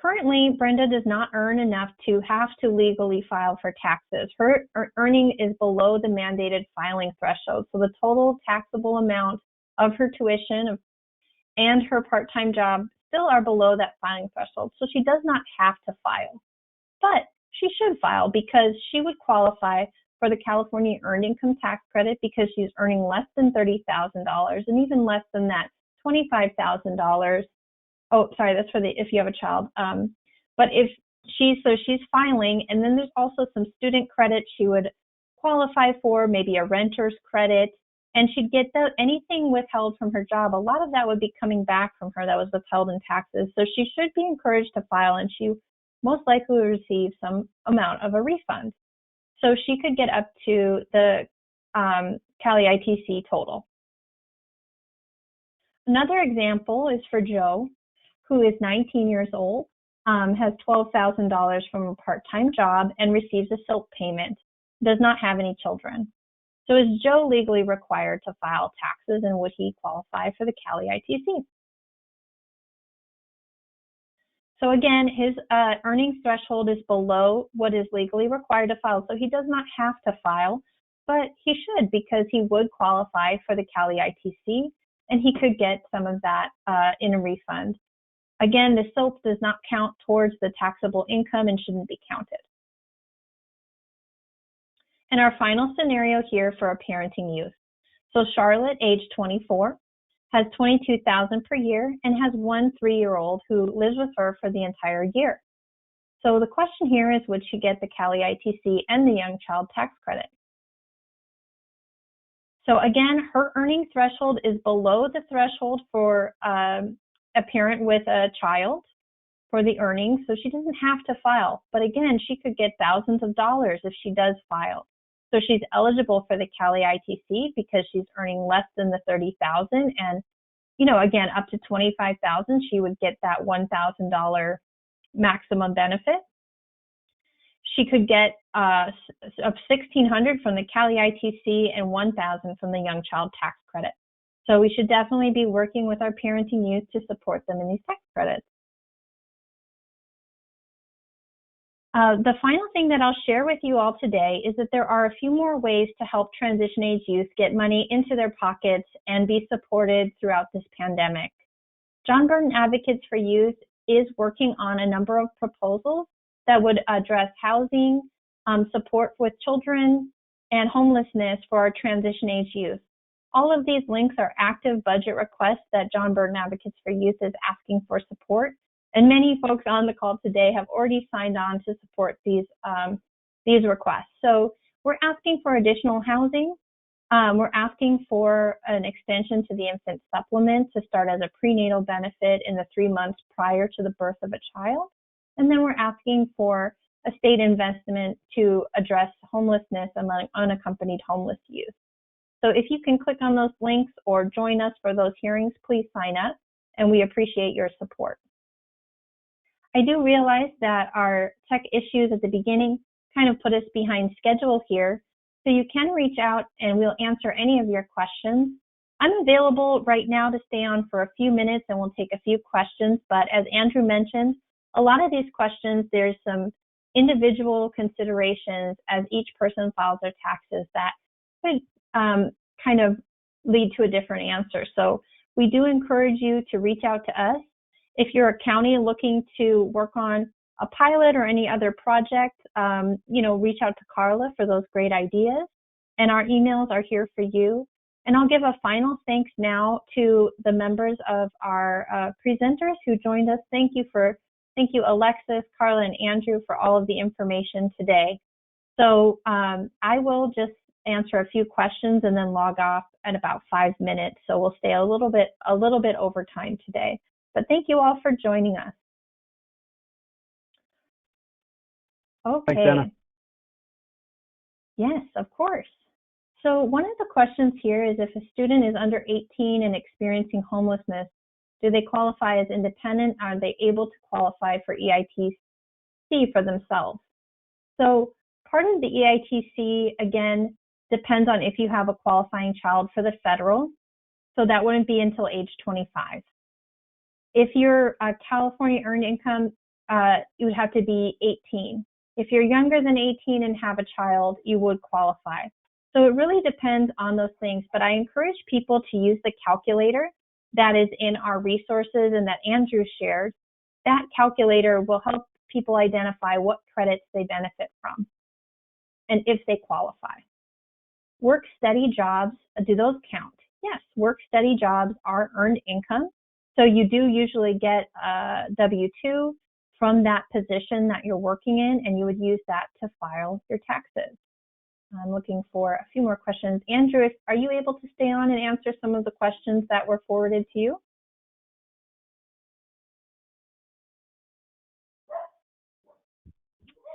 Currently, Brenda does not earn enough to have to legally file for taxes. Her earning is below the mandated filing threshold. So the total taxable amount of her tuition and her part-time job still are below that filing threshold. So she does not have to file, but she should file because she would qualify for the California Earned Income Tax Credit because she's earning less than $30,000 and even less than that $25,000. Oh, sorry, that's for if you have a child. But if she's filing, and then there's also some student credit she would qualify for, maybe a renter's credit, and she'd get anything withheld from her job. A lot of that would be coming back from her that was withheld in taxes. So she should be encouraged to file, and she most likely will receive some amount of a refund. So she could get up to the CalEITC total. Another example is for Joe, who is 19 years old, has $12,000 from a part-time job and receives a SILP payment, does not have any children. So is Joe legally required to file taxes, and would he qualify for the CalEITC? So again, his earnings threshold is below what is legally required to file, so he does not have to file, but he should because he would qualify for the CalEITC, and he could get some of that in a refund. Again, the SILP does not count towards the taxable income and shouldn't be counted. And our final scenario here for a parenting youth. So Charlotte, age 24, has $22,000 per year and has one 3-year-old who lives with her for the entire year. So the question here is, would she get the CalEITC and the Young Child Tax Credit? So again, her earning threshold is below the threshold for a parent with a child for the earnings, so she doesn't have to file. But again, she could get thousands of dollars if she does file. So she's eligible for the CalEITC because she's earning less than the $30,000, and again, up to $25,000, she would get that $1,000 maximum benefit. She could get $1,600 from the CalEITC and $1,000 from the Young Child Tax Credit. So we should definitely be working with our parenting youth to support them in these tax credits. The final thing that I'll share with you all today is that there are a few more ways to help transition age youth get money into their pockets and be supported throughout this pandemic. John Burton Advocates for Youth is working on a number of proposals that would address housing, support with children, and homelessness for our transition age youth. All of these links are active budget requests that John Burton Advocates for Youth is asking for support. And many folks on the call today have already signed on to support these requests. So we're asking for additional housing. We're asking for an extension to the infant supplement to start as a prenatal benefit in the 3 months prior to the birth of a child. And then we're asking for a state investment to address homelessness among unaccompanied homeless youth. So if you can click on those links or join us for those hearings, please sign up, and we appreciate your support. I do realize that our tech issues at the beginning kind of put us behind schedule here, so you can reach out and we'll answer any of your questions. I'm available right now to stay on for a few minutes and we'll take a few questions, but as Andrew mentioned, a lot of these questions, there's some individual considerations as each person files their taxes that could kind of lead to a different answer. So we do encourage you to reach out to us. If you're a county looking to work on a pilot or any other project, reach out to Carla for those great ideas. And our emails are here for you. And I'll give a final thanks now to the members of our presenters who joined us. Thank you, Alexis, Carla, and Andrew for all of the information today. So I will just answer a few questions and then log off at about 5 minutes. So we'll stay a little bit over time today. But thank you all for joining us. Okay. Thanks, Anna. Yes, of course. So one of the questions here is if a student is under 18 and experiencing homelessness, do they qualify as independent? Are they able to qualify for EITC for themselves? So part of the EITC, again, depends on if you have a qualifying child for the federal. So that wouldn't be until age 25. If you're a California earned income, you would have to be 18. If you're younger than 18 and have a child, you would qualify. So it really depends on those things, but I encourage people to use the calculator that is in our resources and that Andrew shared. That calculator will help people identify what credits they benefit from and if they qualify. Work study jobs, do those count? Yes, work study jobs are earned income. So you do usually get a W-2 from that position that you're working in, and you would use that to file your taxes. I'm looking for a few more questions. Andrew, are you able to stay on and answer some of the questions that were forwarded to you?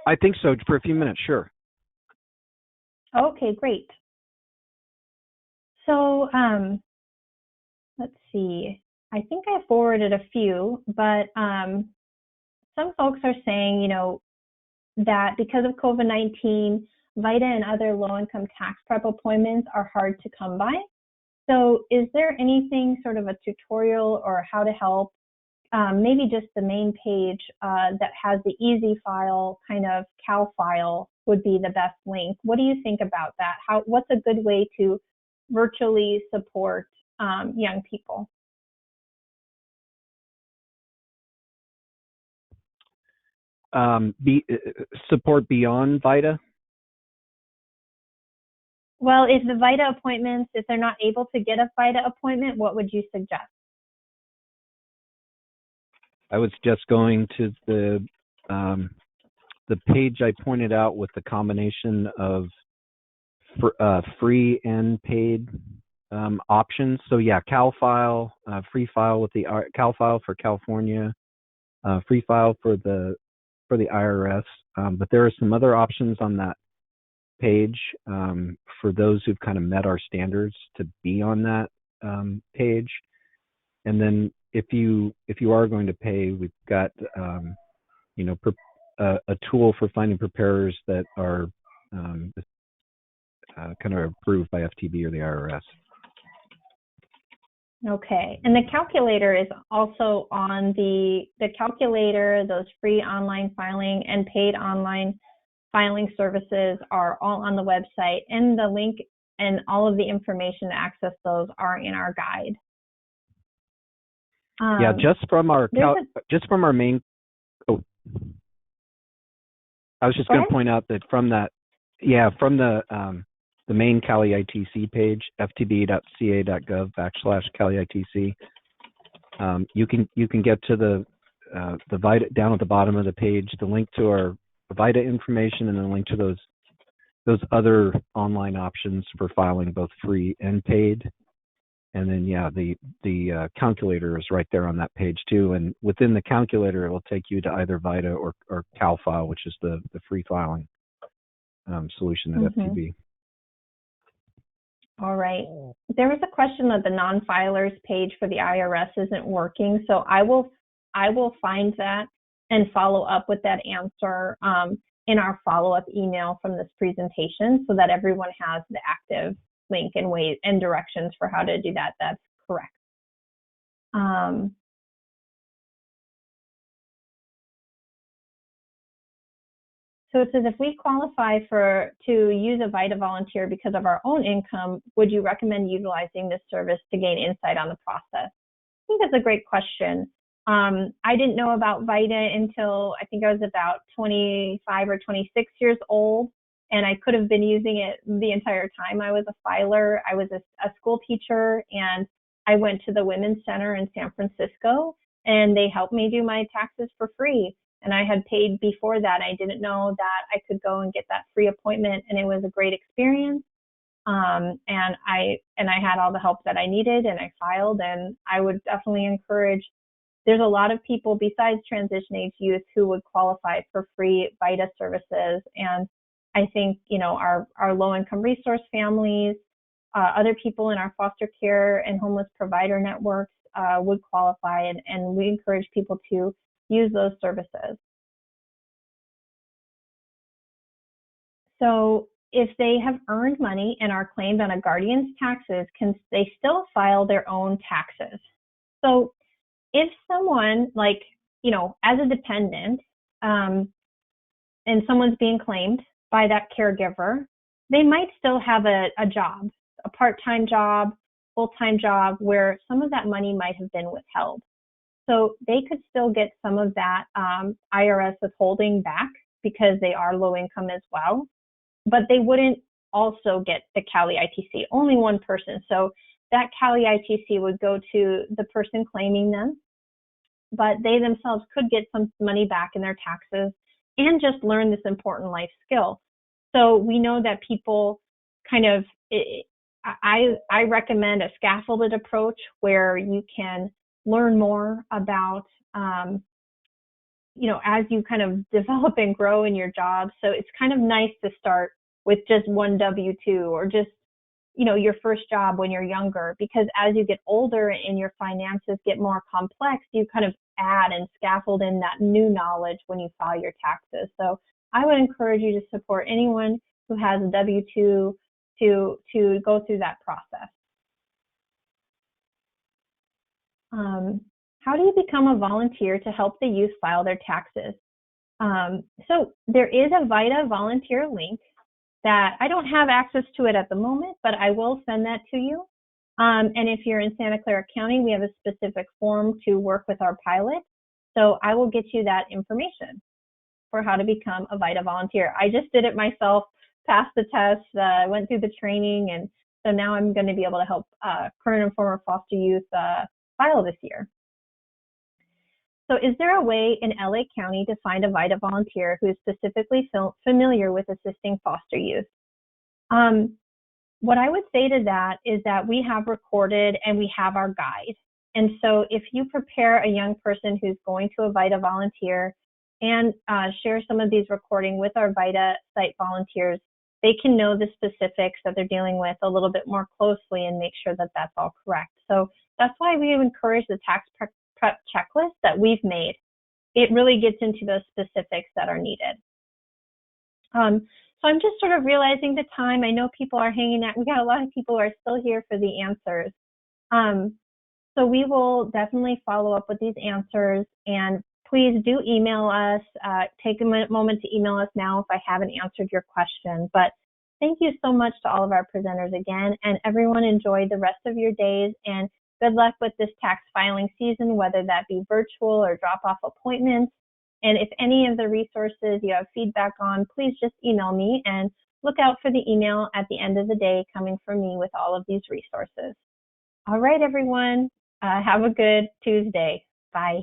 I think so, for a few minutes, sure. Okay, great. So let's see. I think I forwarded a few, but some folks are saying, that because of COVID-19, VITA and other low-income tax prep appointments are hard to come by. So is there anything sort of a tutorial or how to help? Maybe just the main page that has the easy file, kind of Cal file would be the best link. What do you think about that? What's a good way to virtually support young people? Support beyond VITA? Well, if the VITA appointments, if they're not able to get a VITA appointment, what would you suggest? I was just going to the page I pointed out with the combination of free and paid options. So yeah, Cal file, free file with the Cal file for California, free file for the IRS. But there are some other options on that page for those who've kind of met our standards to be on that page. And then if you are going to pay, we've got a tool for finding preparers that are kind of approved by FTB or the IRS. Okay, and the calculator is also on the calculator. Those free online filing and paid online filing services are all on the website, and the link and all of the information to access those are in our guide. Yeah, just from our main. Oh, I was just going to point out that from the main CalEITC page, ftb.ca.gov/CalEITC, you can get to the VITA down at the bottom of the page, the link to our VITA information, and then a link to those other online options for filing both free and paid. And then yeah, the calculator is right there on that page too. And within the calculator, it will take you to either VITA or CalFile, which is the free filing solution at FTB. All right. There was a question that the non-filers page for the IRS isn't working, so I will find that and follow up with that answer in our follow-up email from this presentation so that everyone has the active link and ways and directions for how to do that. That's correct. So it says, if we qualify to use a VITA volunteer because of our own income, would you recommend utilizing this service to gain insight on the process? I think that's a great question. I didn't know about VITA until I think I was about 25 or 26 years old, and I could have been using it the entire time I was a filer. I was a school teacher, and I went to the Women's Center in San Francisco, and they helped me do my taxes for free. And I had paid before that. I didn't know that I could go and get that free appointment, and it was a great experience. And I had all the help that I needed, and I filed, and I would definitely encourage. There's a lot of people besides transition age youth who would qualify for free VITA services. And I think, you know, our low income resource families, other people in our foster care and homeless provider networks would qualify, and we encourage people to use those services. So if they have earned money and are claimed on a guardian's taxes, can they still file their own taxes? So if someone, like, you know, as a dependent, and someone's being claimed by that caregiver, they might still have a job, a part-time job, full-time job, where some of that money might have been withheld. So they could still get some of that IRS withholding back because they are low income as well, but they wouldn't also get the CalEITC, only one person. So that CalEITC would go to the person claiming them, but they themselves could get some money back in their taxes and just learn this important life skill. So we know that people kind of, I recommend a scaffolded approach where you can learn more about, you know, as you kind of develop and grow in your job. So it's kind of nice to start with just one W-2 or just, you know, your first job when you're younger, because as you get older and your finances get more complex, you kind of add and scaffold in that new knowledge when you file your taxes. So I would encourage you to support anyone who has a W-2 to go through that process. How do you become a volunteer to help the youth file their taxes? So there is a VITA volunteer link that I don't have access to it at the moment, but I will send that to you. And if you're in Santa Clara County, we have a specific form to work with our pilot. So I will get you that information for how to become a VITA volunteer. I just did it myself, passed the test, went through the training, and so now I'm going to be able to help current and former foster youth file this year. So is there a way in LA County to find a VITA volunteer who is specifically familiar with assisting foster youth? What I would say to that is that we have recorded and we have our guide. And so if you prepare a young person who's going to a VITA volunteer and share some of these recording with our VITA site volunteers, they can know the specifics that they're dealing with a little bit more closely and make sure that that's all correct. So that's why we encourage the tax prep checklist that we've made. It really gets into those specifics that are needed. So I'm just sort of realizing the time. I know people are hanging out. We got a lot of people who are still here for the answers. So we will definitely follow up with these answers, and please do email us. Take a moment to email us now if I haven't answered your question. But thank you so much to all of our presenters again, and everyone enjoy the rest of your days, and good luck with this tax filing season, whether that be virtual or drop-off appointments. And if any of the resources you have feedback on, please just email me, and look out for the email at the end of the day coming from me with all of these resources. All right, everyone, have a good Tuesday. Bye.